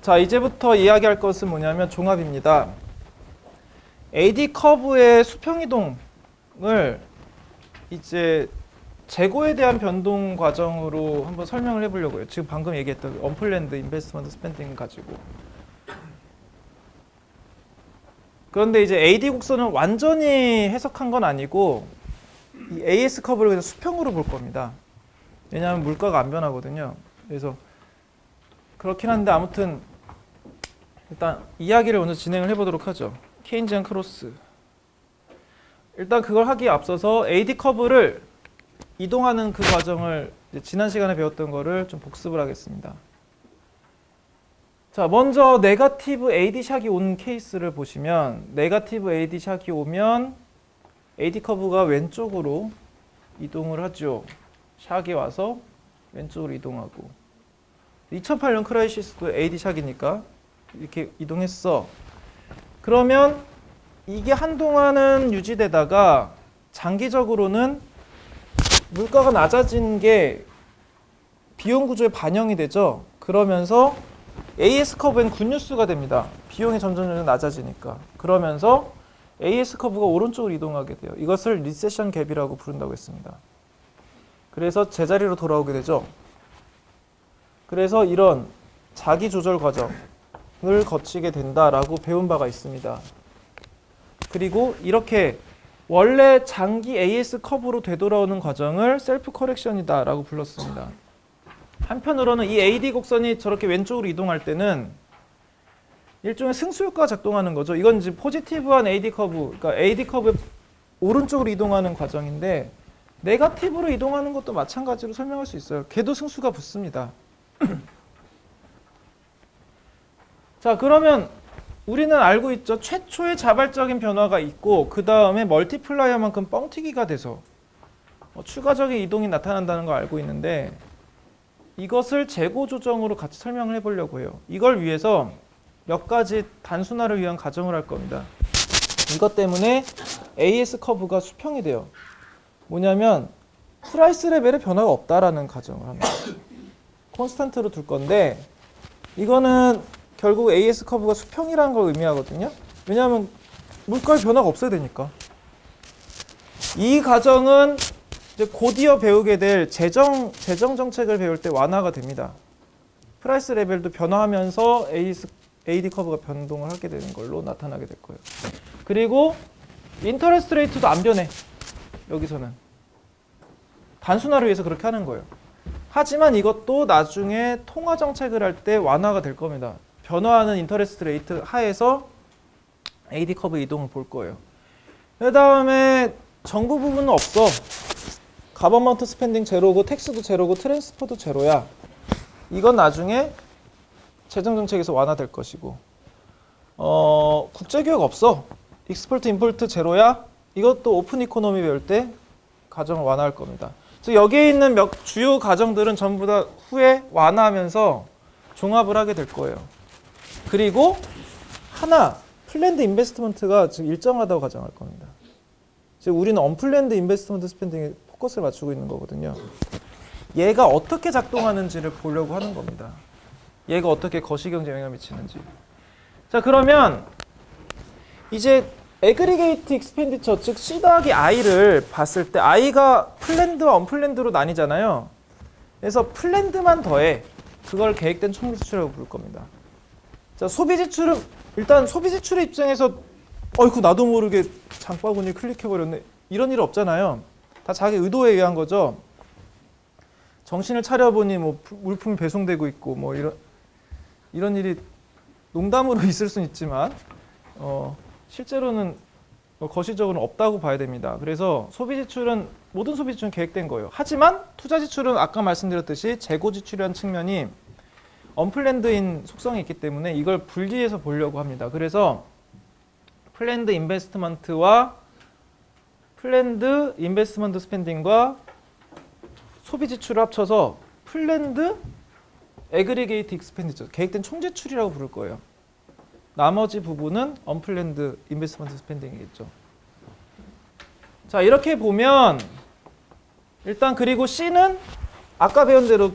자, 이제부터 이야기할 것은 뭐냐면 종합입니다. AD 커브의 수평이동을 이제 재고에 대한 변동 과정으로 한번 설명을 해보려고요. 지금 방금 얘기했던 언플랜드 인베스트먼트 스펜딩 가지고. 그런데 이제 AD 곡선을 완전히 해석한 건 아니고 이 AS 커브를 그냥 수평으로 볼 겁니다. 왜냐하면 물가가 안 변하거든요. 그래서 그렇긴 한데 아무튼 일단 이야기를 먼저 진행을 해보도록 하죠. 케인지안 크로스. 일단 그걸 하기에 앞서서 AD 커브를 이동하는 그 과정을 지난 시간에 배웠던 거를 좀 복습을 하겠습니다. 자, 먼저 네거티브 AD 샥이 온 케이스를 보시면 네거티브 AD 샥이 오면 AD 커브가 왼쪽으로 이동을 하죠. 샥이 와서 왼쪽으로 이동하고 2008년 크라이시스도 AD 샥이니까 이렇게 이동했어. 그러면 이게 한동안은 유지되다가 장기적으로는 물가가 낮아진 게 비용 구조에 반영이 되죠. 그러면서 AS 커브엔 굿뉴스가 됩니다. 비용이 점점 낮아지니까. 그러면서 AS 커브가 오른쪽으로 이동하게 돼요. 이것을 리세션 갭이라고 부른다고 했습니다. 그래서 제자리로 돌아오게 되죠. 그래서 이런 자기 조절 과정을 거치게 된다라고 배운 바가 있습니다. 그리고 이렇게 원래 장기 AS 커브로 되돌아오는 과정을 셀프 커렉션이다라고 불렀습니다. 한편으로는 이 AD 곡선이 저렇게 왼쪽으로 이동할 때는 일종의 승수효과가 작동하는 거죠. 이건 이제 포지티브한 AD 커브, 그러니까 AD 커브의 오른쪽으로 이동하는 과정인데 네거티브로 이동하는 것도 마찬가지로 설명할 수 있어요. 걔도 승수가 붙습니다. 자, 그러면 우리는 알고 있죠. 최초의 자발적인 변화가 있고 그 다음에 멀티플라이어만큼 뻥튀기가 돼서 추가적인 이동이 나타난다는 걸 알고 있는데 이것을 재고 조정으로 같이 설명을 해보려고 해요. 이걸 위해서 몇 가지 단순화를 위한 가정을 할 겁니다. 이것 때문에 AS 커브가 수평이 돼요. 뭐냐면 프라이스 레벨에 변화가 없다라는 가정을 합니다. 콘스탄트로 둘 건데 이거는 결국 AS 커브가 수평이라는 걸 의미하거든요. 왜냐하면 물가의 변화가 없어야 되니까. 이 가정은 이제 곧이어 배우게 될 재정 정책을 배울 때 완화가 됩니다. 프라이스 레벨도 변화하면서 AD 커브가 변동을 하게 되는 걸로 나타나게 될 거예요. 그리고 인터레스트 레이트도 안 변해. 여기서는. 단순화를 위해서 그렇게 하는 거예요. 하지만 이것도 나중에 통화 정책을 할 때 완화가 될 겁니다. 변화하는 인터레스트 레이트 하에서 AD 커브 이동을 볼 거예요. 그 다음에 정부 부분은 없어. 가버먼트 스펜딩 제로고 텍스도 제로고 트랜스퍼도 제로야. 이건 나중에 재정정책에서 완화될 것이고 국제교역 없어. 익스포트 임포트 제로야. 이것도 오픈 이코노미 배울 때 가정을 완화할 겁니다. 그래서 여기에 있는 몇 주요 가정들은 전부 다 후에 완화하면서 종합을 하게 될 거예요. 그리고 하나 플랜드 인베스트먼트가 지금 일정하다고 가정할 겁니다. 지금 우리는 언플랜드 인베스트먼트 스펜딩에 포커스를 맞추고 있는 거거든요. 얘가 어떻게 작동하는지를 보려고 하는 겁니다. 얘가 어떻게 거시경제에 영향을 미치는지. 자, 그러면 이제 애그리게이트 익스펜디처, 즉 C 더하기 I를 봤을 때 I가 플랜드와 언플랜드로 나뉘잖아요. 그래서 플랜드만 더해. 그걸 계획된 총지출이라고 부를 겁니다. 자, 소비 지출은 일단 소비 지출의 입장에서 어이구 나도 모르게 장바구니 클릭해버렸네. 이런 일 없잖아요. 다 자기 의도에 의한 거죠. 정신을 차려보니 뭐 물품이 배송되고 있고 뭐 이런 일이 농담으로 있을 수는 있지만 실제로는 거시적으로는 없다고 봐야 됩니다. 그래서 소비 지출은 모든 소비 지출은 계획된 거예요. 하지만 투자 지출은 아까 말씀드렸듯이 재고 지출이라는 측면이 언플랜드인 속성이 있기 때문에 이걸 분리해서 보려고 합니다. 그래서 플랜드 인베스트먼트와 플랜드 인베스트먼트 스펜딩과 소비 지출을 합쳐서 플랜드 애그리게이트 익스펜디처, 계획된 총지출이라고 부를 거예요. 나머지 부분은 언플랜드 인베스트먼트 스펜딩이겠죠. 자, 이렇게 보면 일단 그리고 C는 아까 배운 대로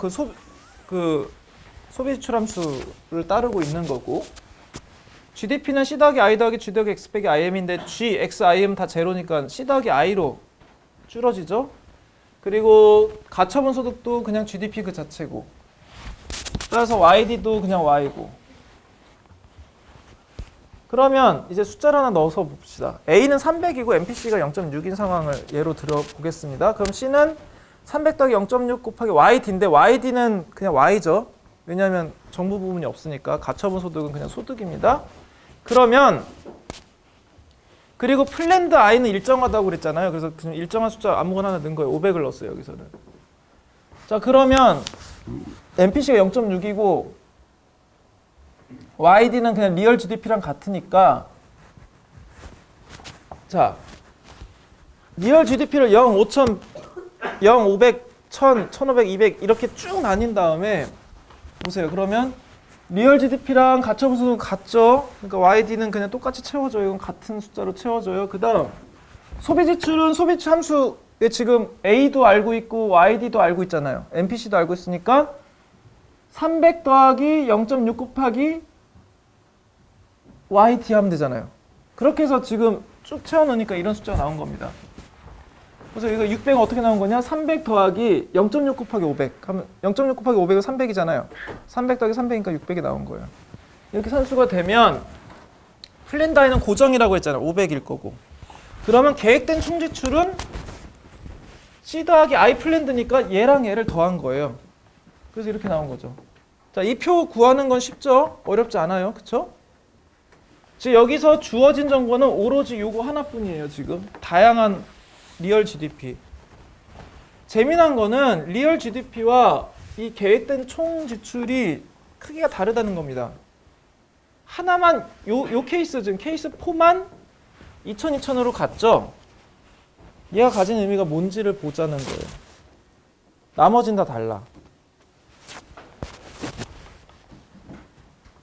소비 지출 함수를 따르고 있는 거고 GDP는 C 더하기 I 더하기 G 더하기 X 빼기 IM인데 G, X, IM 다 제로니까 C 더하기 I로 줄어지죠. 그리고 가처분 소득도 그냥 GDP 그 자체고 따라서 YD도 그냥 Y고 그러면 이제 숫자를 하나 넣어서 봅시다. A는 300이고 MPC가 0.6인 상황을 예로 들어보겠습니다. 그럼 C는 300 더하기 0.6 곱하기 YD인데 YD는 그냥 Y죠. 왜냐하면 정부 부분이 없으니까 가처분 소득은 그냥 소득입니다. 그러면 그리고 플랜드 I는 일정하다고 그랬잖아요. 그래서 그냥 일정한 숫자 아무거나 하나 넣은 거예요. 500을 넣었어요. 여기서는. 자, 그러면 MPC가 0.6이고 YD는 그냥 리얼 GDP랑 같으니까 자, 리얼 GDP를 0, 5천, 0, 500, 1000, 1500, 200 이렇게 쭉 나뉜 다음에 보세요. 그러면 리얼 GDP랑 가처분 소득은 같죠? 그러니까 YD는 그냥 똑같이 채워져요. 이건 같은 숫자로 채워져요. 그 다음 소비 지출은 소비 함수에 지금 A도 알고 있고 YD도 알고 있잖아요. MPC도 알고 있으니까 300 더하기 0.6 곱하기 YD 하면 되잖아요. 그렇게 해서 지금 쭉 채워놓으니까 이런 숫자가 나온 겁니다. 그래서 이거 600은 어떻게 나온 거냐? 300 더하기 0.6 곱하기 500 하면 0.6 곱하기 500은 300이잖아요. 300 더하기 300이니까 600이 나온 거예요. 이렇게 산수가 되면 플랜다이는 고정이라고 했잖아요. 500일 거고. 그러면 계획된 총 지출은 C 더하기 I 플랜드니까 얘랑 얘를 더한 거예요. 그래서 이렇게 나온 거죠. 자, 이 표 구하는 건 쉽죠? 어렵지 않아요. 그쵸? 지금 여기서 주어진 정보는 오로지 요거 하나뿐이에요. 지금 다양한 리얼 GDP. 재미난 거는 리얼 GDP와 이 계획된 총 지출이 크기가 다르다는 겁니다. 하나만 요 케이스 지금 케이스 4만 2000으로 갔죠. 얘가 가진 의미가 뭔지를 보자는 거예요. 나머진 다 달라.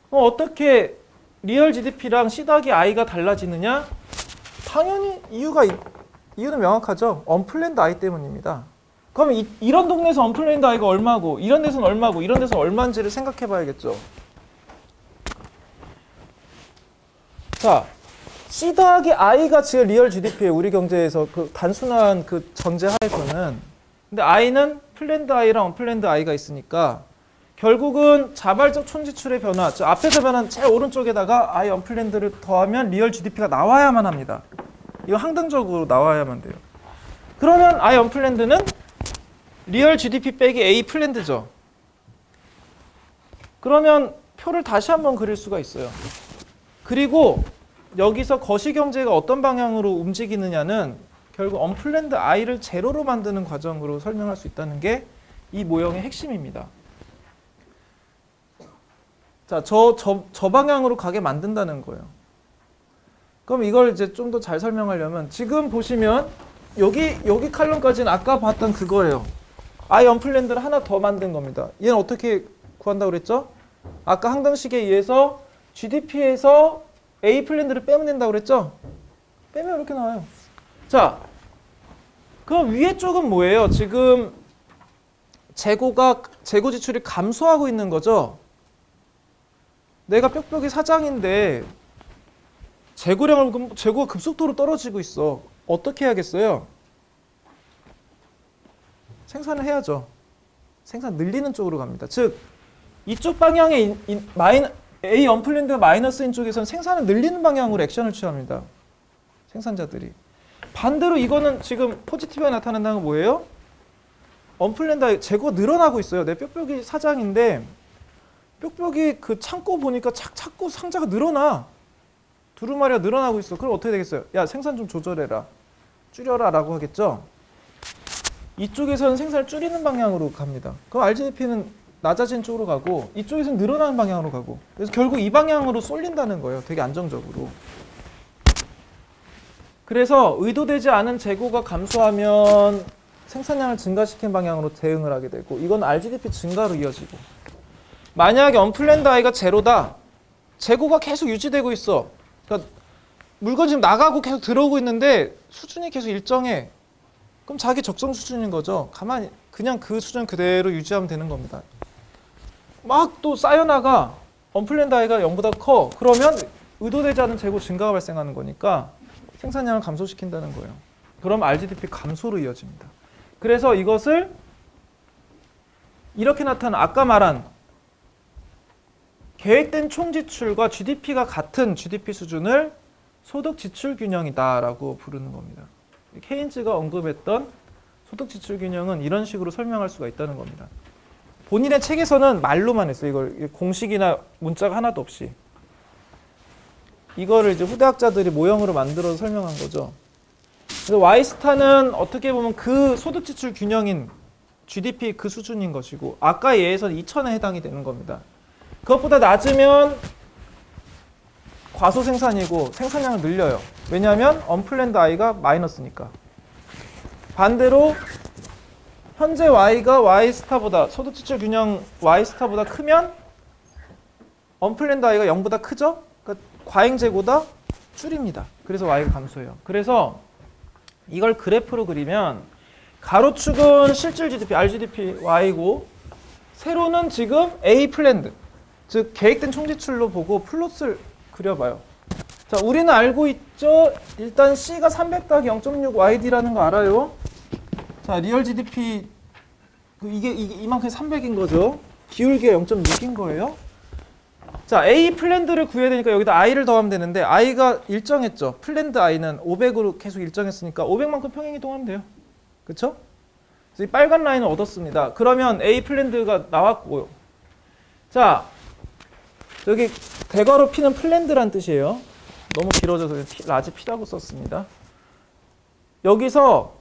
어떻게 리얼 GDP랑 C 더하기 I가 달라지느냐? 당연히 이유는 명확하죠. 언플랜드 I 때문입니다. 그럼 이런 동네에서 언플랜드 I가 얼마고 이런 데서는 얼마고 이런 데서는 얼마인지를 생각해 봐야겠죠. 자, C 더하기 I가 지금 리얼 GDP예요. 우리 경제에서 그 단순한 그 전제 하에서는. 근데 I는 플랜드 I랑 언플랜드 I가 있으니까 결국은 자발적 촌지출의 변화, 저 앞에서 변한 제일 오른쪽에다가 I 언플랜드를 더하면 리얼 GDP가 나와야만 합니다. 이거 항등적으로 나와야만 돼요. 그러면 I 언플랜드는 리얼 GDP 빼기 A 플랜드죠. 그러면 표를 다시 한번 그릴 수가 있어요. 그리고 여기서 거시경제가 어떤 방향으로 움직이느냐는 결국 언플랜드 I를 제로로 만드는 과정으로 설명할 수 있다는 게 이 모형의 핵심입니다. 자, 저 방향으로 가게 만든다는 거예요. 그럼 이걸 이제 좀 더 잘 설명하려면 지금 보시면 여기 칼럼까지는 아까 봤던 그거예요. I 언플랜드를 하나 더 만든 겁니다. 얘는 어떻게 구한다고 그랬죠? 아까 항등식에 의해서 GDP에서 A 플랜드를 빼면 된다고 그랬죠? 빼면 이렇게 나와요. 자, 그럼 위에 쪽은 뭐예요? 지금 재고 지출이 감소하고 있는 거죠? 내가 뾱뾱이 사장인데 재고가 급속도로 떨어지고 있어. 어떻게 해야겠어요? 생산을 해야죠. 생산 늘리는 쪽으로 갑니다. 즉 이쪽 방향에 A 언플랜드가 마이너스인 쪽에서는 생산을 늘리는 방향으로 액션을 취합니다. 생산자들이. 반대로 이거는 지금 포지티브에 나타난다는 건 뭐예요? 언플랜드 재고가 늘어나고 있어요. 내 뾱뾱이 사장인데 뾱뾱이 그 창고 보니까 자꾸 상자가 늘어나. 두루마리가 늘어나고 있어. 그럼 어떻게 되겠어요? 야, 생산 좀 조절해라. 줄여라 라고 하겠죠? 이쪽에서는 생산을 줄이는 방향으로 갑니다. 그럼 RGDP는 낮아진 쪽으로 가고 이쪽에서는 늘어나는 방향으로 가고 그래서 결국 이 방향으로 쏠린다는 거예요. 되게 안정적으로. 그래서 의도되지 않은 재고가 감소하면 생산량을 증가시키는 방향으로 대응을 하게 되고 이건 RGDP 증가로 이어지고 만약에 언플랜드 I가 제로다. 재고가 계속 유지되고 있어. 그러니까 물건 지금 나가고 계속 들어오고 있는데 수준이 계속 일정해. 그럼 자기 적정 수준인 거죠. 가만히 그냥 그 수준 그대로 유지하면 되는 겁니다. 막 또 쌓여나가. 언플랜드 I가 0보다 커. 그러면 의도되지 않은 재고 증가가 발생하는 거니까 생산량을 감소시킨다는 거예요. 그럼 RGDP 감소로 이어집니다. 그래서 이것을 이렇게 나타난 아까 말한 계획된 총지출과 GDP가 같은 GDP 수준을 소득지출균형이다라고 부르는 겁니다. 케인즈가 언급했던 소득지출균형은 이런 식으로 설명할 수가 있다는 겁니다. 본인의 책에서는 말로만 했어요. 이걸 공식이나 문자가 하나도 없이. 이거를 이제 후대학자들이 모형으로 만들어서 설명한 거죠. 그래서 Y스타는 어떻게 보면 그 소득지출 균형인 GDP 그 수준인 것이고 아까 예에서는 2,000에 해당이 되는 겁니다. 그것보다 낮으면 과소생산이고 생산량을 늘려요. 왜냐하면 언플랜드 I가 마이너스니까. 반대로 현재 Y가 Y스타보다 소득지출 균형 Y스타보다 크면 언플랜드 I가 0보다 크죠? 그러니까 과잉재고다 줄입니다. 그래서 Y가 감소해요. 그래서 이걸 그래프로 그리면 가로축은 실질 GDP, RGDP Y고 세로는 지금 A 플랜드, 즉 계획된 총지출로 보고 플롯을 그려봐요. 자, 우리는 알고 있죠? 일단 C가 300-0.6 YD라는 거 알아요? 자, 리얼 GDP 이게 이만큼 300인 거죠. 기울기가 0.6인 거예요. 자, A 플랜드를 구해야 되니까 여기다 I를 더하면 되는데 I가 일정했죠. 플랜드 I는 500으로 계속 일정했으니까 500만큼 평행이동하면 돼요. 그쵸? 그래서 이 빨간 라인을 얻었습니다. 그러면 A 플랜드가 나왔고요. 자, 저기 대괄호 P는 플랜드란 뜻이에요. 너무 길어져서 라지 P라고 썼습니다. 여기서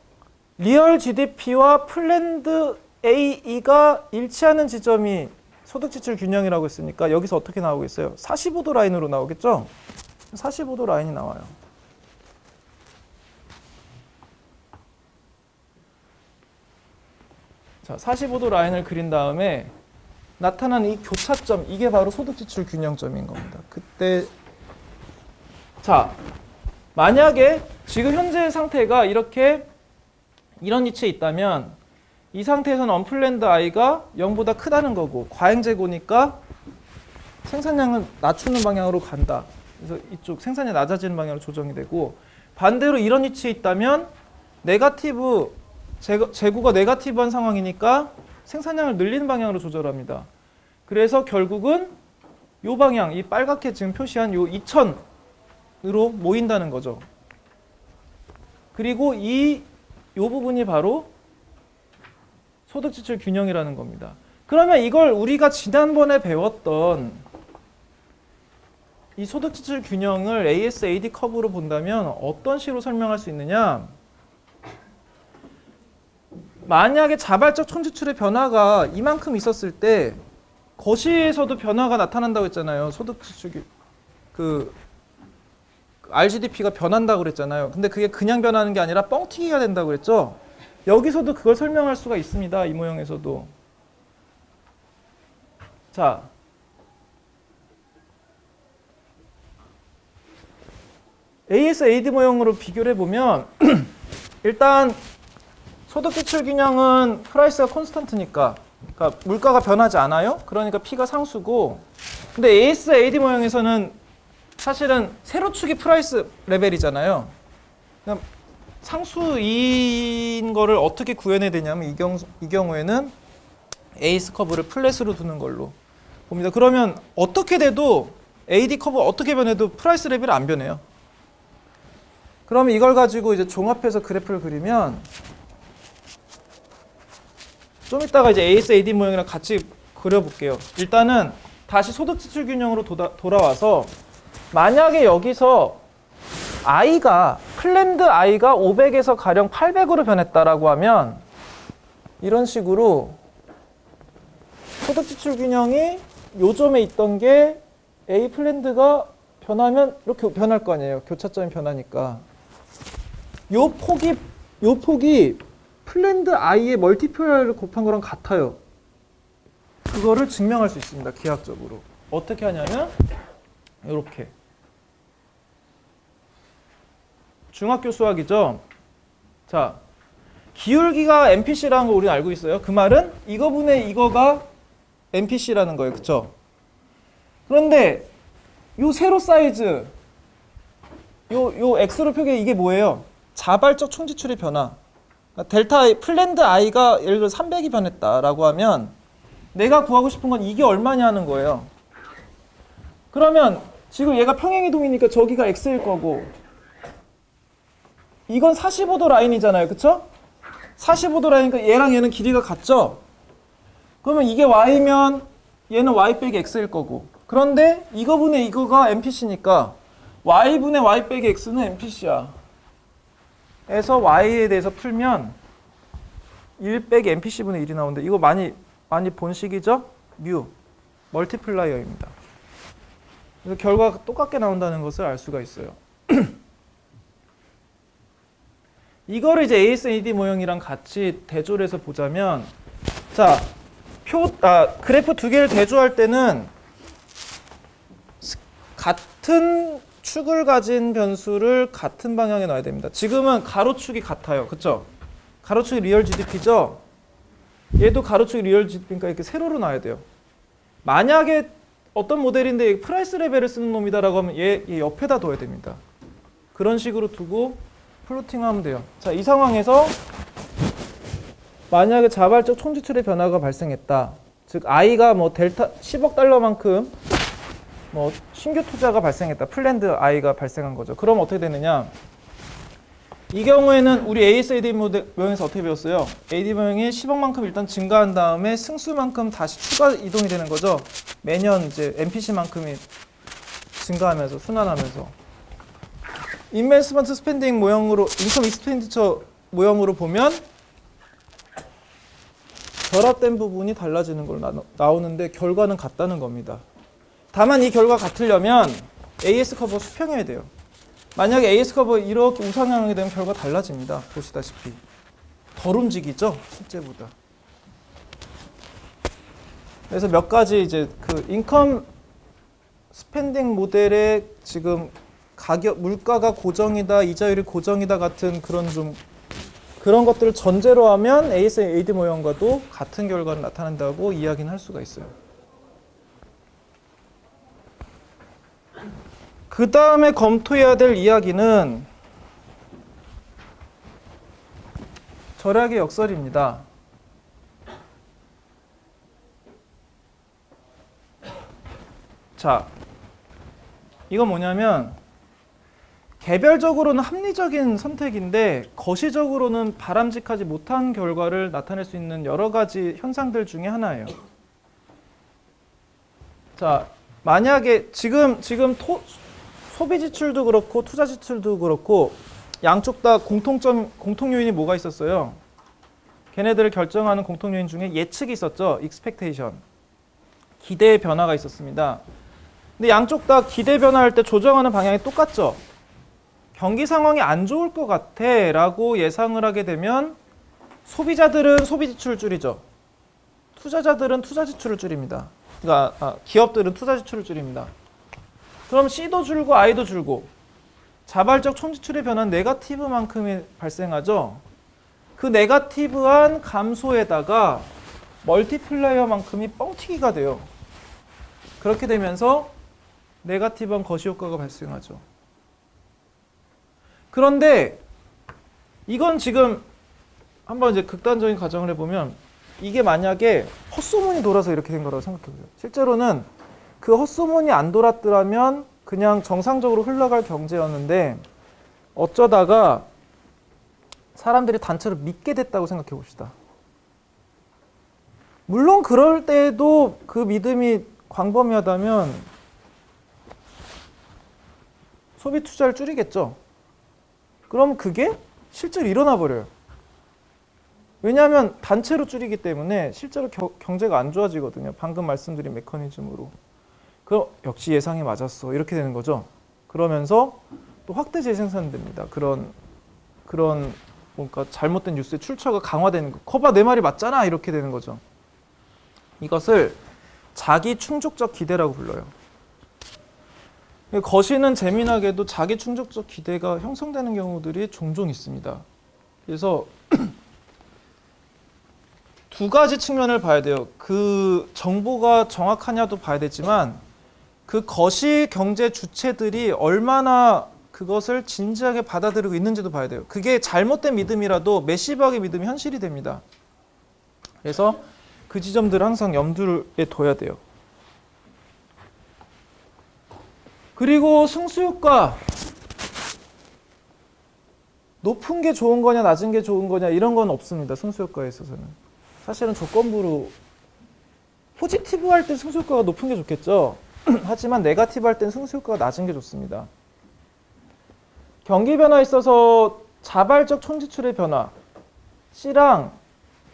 리얼 GDP와 플랜드 A가 일치하는 지점이 소득지출 균형이라고 했으니까 여기서 어떻게 나오겠어요? 45도 라인으로 나오겠죠? 45도 라인이 나와요. 자, 45도 라인을 그린 다음에 나타나는 이 교차점, 이게 바로 소득지출 균형점인 겁니다. 그때 자, 만약에 지금 현재 상태가 이렇게 이런 위치에 있다면 이 상태에서는 언플랜드 I가 0보다 크다는 거고 과잉재고니까 생산량을 낮추는 방향으로 간다. 그래서 이쪽 생산량이 낮아지는 방향으로 조정이 되고 반대로 이런 위치에 있다면 네거티브 재고가 네거티브한 상황이니까 생산량을 늘리는 방향으로 조절합니다. 그래서 결국은 이 방향, 이 빨갛게 지금 표시한 요 2000으로 모인다는 거죠. 그리고 요 부분이 바로 소득지출 균형이라는 겁니다. 그러면 이걸 우리가 지난번에 배웠던 이 소득지출 균형을 AS/AD 커브로 본다면 어떤 식으로 설명할 수 있느냐? 만약에 자발적 총지출의 변화가 이만큼 있었을 때 거시에서도 변화가 나타난다고 했잖아요. 소득지출 그 RGDP가 변한다고 그랬잖아요. 근데 그게 그냥 변하는 게 아니라 뻥튀기가 된다고 그랬죠. 여기서도 그걸 설명할 수가 있습니다. 이 모형에서도. 자, AS/AD 모형으로 비교를 해보면 일단 소득지출 균형은 프라이스가 콘스턴트니까 그러니까 물가가 변하지 않아요. 그러니까 P가 상수고 근데 AS/AD 모형에서는 사실은 세로축이 프라이스 레벨이잖아요. 그냥 상수인 거를 어떻게 구해내야 되냐면 이 경우에는 에이스 커브를 플랫으로 두는 걸로 봅니다. 그러면 어떻게 돼도 AD 커브 어떻게 변해도 프라이스 레벨이 안 변해요. 그러면 이걸 가지고 이제 종합해서 그래프를 그리면 좀 이따가 이제 AS/AD 모형이랑 같이 그려볼게요. 일단은 다시 소득지출 균형으로 돌아와서 만약에 여기서 I가 플랜드 I가 500에서 가령 800으로 변했다라고 하면 이런 식으로 소득지출 균형이 요점에 있던 게 A 플랜드가 변하면 이렇게 변할 거 아니에요. 교차점이 변하니까. 요 폭이 플랜드 I의 멀티플라이어를 곱한 거랑 같아요. 그거를 증명할 수 있습니다. 기하학적으로. 어떻게 하냐면 이렇게. 중학교 수학이죠. 자, 기울기가 MPC라는 거 우리는 알고 있어요. 그 말은 이거분의 이거가 MPC라는 거예요. 그쵸? 그런데 요 세로 사이즈 요 X로 표기해 이게 뭐예요? 자발적 총지출의 변화. 그러니까 델타 I, 플랜드 I가 예를 들어 300이 변했다라고 하면 내가 구하고 싶은 건 이게 얼마냐 하는 거예요. 그러면 지금 얘가 평행이동이니까 저기가 x일 거고 이건 45도 라인이잖아요. 그쵸? 45도 라인이니까 얘랑 얘는 길이가 같죠? 그러면 이게 y면 얘는 y 빼기 x일 거고 그런데 이거분의 이거가 NPC니까 y분의 y 빼기 x는 NPC야. 에서 y에 대해서 풀면 1 빼기 NPC분의 1이 나오는데 이거 많이 본 식이죠? 뮤 멀티플라이어입니다. 그래서 결과가 똑같게 나온다는 것을 알 수가 있어요. 이거를 이제 ASAD 모형이랑 같이 대조를 해서 보자면 자, 그래프 두 개를 대조할 때는 같은 축을 가진 변수를 같은 방향에 놔야 됩니다. 지금은 가로축이 같아요. 그쵸? 가로축이 리얼 GDP죠? 얘도 가로축이 리얼 GDP니까 이렇게 세로로 놔야 돼요. 만약에 어떤 모델인데 프라이스 레벨을 쓰는 놈이다라고 하면 얘 옆에다 둬야 됩니다. 그런 식으로 두고 플로팅하면 돼요. 자, 이 상황에서 만약에 자발적 총지출의 변화가 발생했다. 즉 I가 뭐 델타 10억 달러만큼 뭐 신규 투자가 발생했다. 플랜드 I가 발생한 거죠. 그럼 어떻게 되느냐? 이 경우에는 우리 ASAD 모형에서 어떻게 배웠어요? AD 모형이 10억만큼 일단 증가한 다음에 승수만큼 다시 추가 이동이 되는 거죠. 매년 이제 NPC만큼이 증가하면서 순환하면서. 인베스트먼트 스펜딩 모형으로 인컴 익스펜디처 모형으로 보면 결합된 부분이 달라지는 걸로 나오는데 결과는 같다는 겁니다. 다만 이 결과 같으려면 AS 커버 수평해야 돼요. 만약에 AS 커버 이렇게 우상향하게 되면 결과 달라집니다. 보시다시피 덜 움직이죠, 실제보다. 그래서 몇 가지 이제 그 인컴 스펜딩 모델의 지금 가격 물가가 고정이다, 이자율이 고정이다 같은 그런 것들을 전제로 하면 ASAD 모형과도 같은 결과를 나타낸다고 이야기는 할 수가 있어요. 그 다음에 검토해야 될 이야기는 절약의 역설입니다. 자, 이건 뭐냐면 개별적으로는 합리적인 선택인데 거시적으로는 바람직하지 못한 결과를 나타낼 수 있는 여러 가지 현상들 중에 하나예요. 자, 만약에 지금 소비 지출도 그렇고 투자 지출도 그렇고 양쪽 다 공통 요인이 뭐가 있었어요? 걔네들을 결정하는 공통 요인 중에 예측이 있었죠. expectation. 기대의 변화가 있었습니다. 근데 양쪽 다 기대 변화할 때 조정하는 방향이 똑같죠. 경기 상황이 안 좋을 것 같아 라고 예상을 하게 되면 소비자들은 소비 지출을 줄이죠. 투자자들은 투자 지출을 줄입니다. 그러니까 기업들은 투자 지출을 줄입니다. 그럼 C도 줄고 I도 줄고 자발적 총지출의 변화는 네거티브만큼이 발생하죠. 그 네거티브한 감소에다가 멀티플라이어만큼이 뻥튀기가 돼요. 그렇게 되면서 네거티브한 거시효과가 발생하죠. 그런데 이건 지금 한번 이제 극단적인 가정을 해보면 이게 만약에 헛소문이 돌아서 이렇게 된 거라고 생각해보세요. 실제로는 그 헛소문이 안 돌았더라면 그냥 정상적으로 흘러갈 경제였는데 어쩌다가 사람들이 단체로 믿게 됐다고 생각해 봅시다. 물론 그럴 때도 그 믿음이 광범위하다면 소비 투자를 줄이겠죠. 그럼 그게 실제로 일어나 버려요. 왜냐하면 단체로 줄이기 때문에 실제로 경제가 안 좋아지거든요. 방금 말씀드린 메커니즘으로. 그럼 역시 예상이 맞았어. 이렇게 되는 거죠. 그러면서 또 확대 재생산이 됩니다. 그런 뭔가 잘못된 뉴스의 출처가 강화되는 거. 거봐 내 말이 맞잖아. 이렇게 되는 거죠. 이것을 자기 충족적 기대라고 불러요. 거시는 재미나게도 자기 충족적 기대가 형성되는 경우들이 종종 있습니다. 그래서 두 가지 측면을 봐야 돼요. 그 정보가 정확하냐도 봐야 되지만 그 거시 경제 주체들이 얼마나 그것을 진지하게 받아들이고 있는지도 봐야 돼요. 그게 잘못된 믿음이라도 매시브하게 믿음이 현실이 됩니다. 그래서 그 지점들을 항상 염두에 둬야 돼요. 그리고 승수효과 높은 게 좋은 거냐 낮은 게 좋은 거냐 이런 건 없습니다. 승수효과에 있어서는 사실은 조건부로 포지티브 할 때 승수효과가 높은 게 좋겠죠. 하지만 네거티브 할 땐 승수효과가 낮은 게 좋습니다. 경기 변화에 있어서 자발적 총지출의 변화 C랑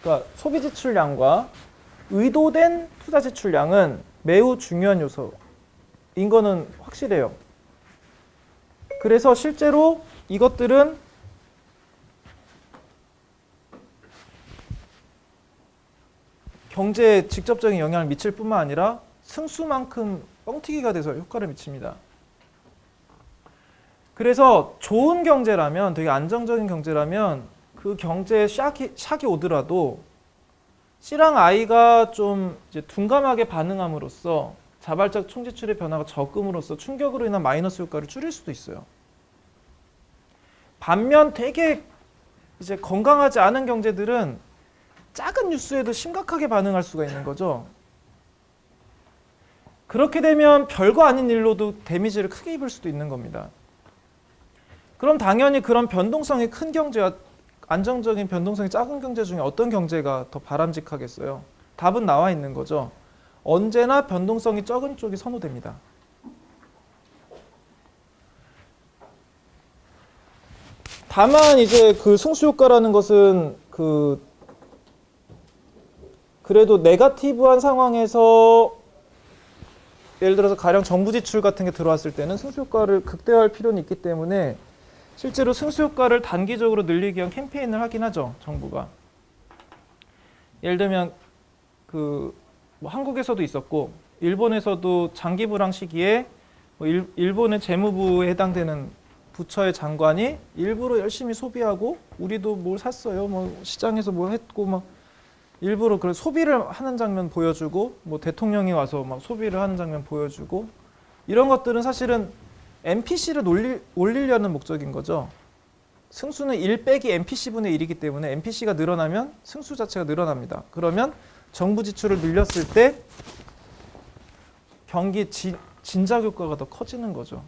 그러니까 소비 지출량과 의도된 투자 지출량은 매우 중요한 요소인 거는 확실해요. 그래서 실제로 이것들은 경제에 직접적인 영향을 미칠 뿐만 아니라 승수만큼 뻥튀기가 돼서 효과를 미칩니다. 그래서 좋은 경제라면, 되게 안정적인 경제라면 그 경제에 샥이 오더라도 C랑 I가 좀 이제 둔감하게 반응함으로써 자발적 총지출의 변화가 적음으로써 충격으로 인한 마이너스 효과를 줄일 수도 있어요. 반면 되게 이제 건강하지 않은 경제들은 작은 뉴스에도 심각하게 반응할 수가 있는 거죠. 그렇게 되면 별거 아닌 일로도 데미지를 크게 입을 수도 있는 겁니다. 그럼 당연히 그런 변동성이 큰 경제와 안정적인 변동성이 작은 경제 중에 어떤 경제가 더 바람직하겠어요? 답은 나와 있는 거죠. 언제나 변동성이 적은 쪽이 선호됩니다. 다만 이제 그 승수효과라는 것은 그래도 네거티브한 상황에서 예를 들어서 가령 정부 지출 같은 게 들어왔을 때는 승수효과를 극대화할 필요는 있기 때문에 실제로 승수효과를 단기적으로 늘리기 위한 캠페인을 하긴 하죠, 정부가. 예를 들면 뭐 한국에서도 있었고 일본에서도 장기 불황 시기에 뭐 일본의 재무부에 해당되는 부처의 장관이 일부러 열심히 소비하고 우리도 뭘 샀어요, 뭐 시장에서 뭐 했고 막 일부러 그런 소비를 하는 장면 보여주고 뭐 대통령이 와서 막 소비를 하는 장면 보여주고 이런 것들은 사실은 MPC를 올리려는 목적인 거죠. 승수는 1 빼기 MPC분의 1이기 때문에 MPC가 늘어나면 승수 자체가 늘어납니다. 그러면 정부 지출을 늘렸을 때 경기 진작 효과가 더 커지는 거죠.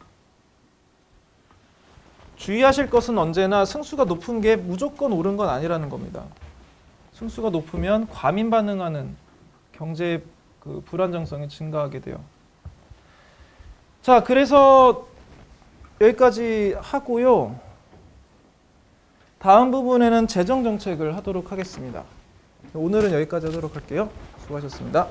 주의하실 것은 언제나 승수가 높은 게 무조건 옳은 건 아니라는 겁니다. 승수가 높으면 과민 반응하는 경제의 그 불안정성이 증가하게 돼요. 자, 그래서 여기까지 하고요. 다음 부분에는 재정 정책을 하도록 하겠습니다. 오늘은 여기까지 하도록 할게요. 수고하셨습니다.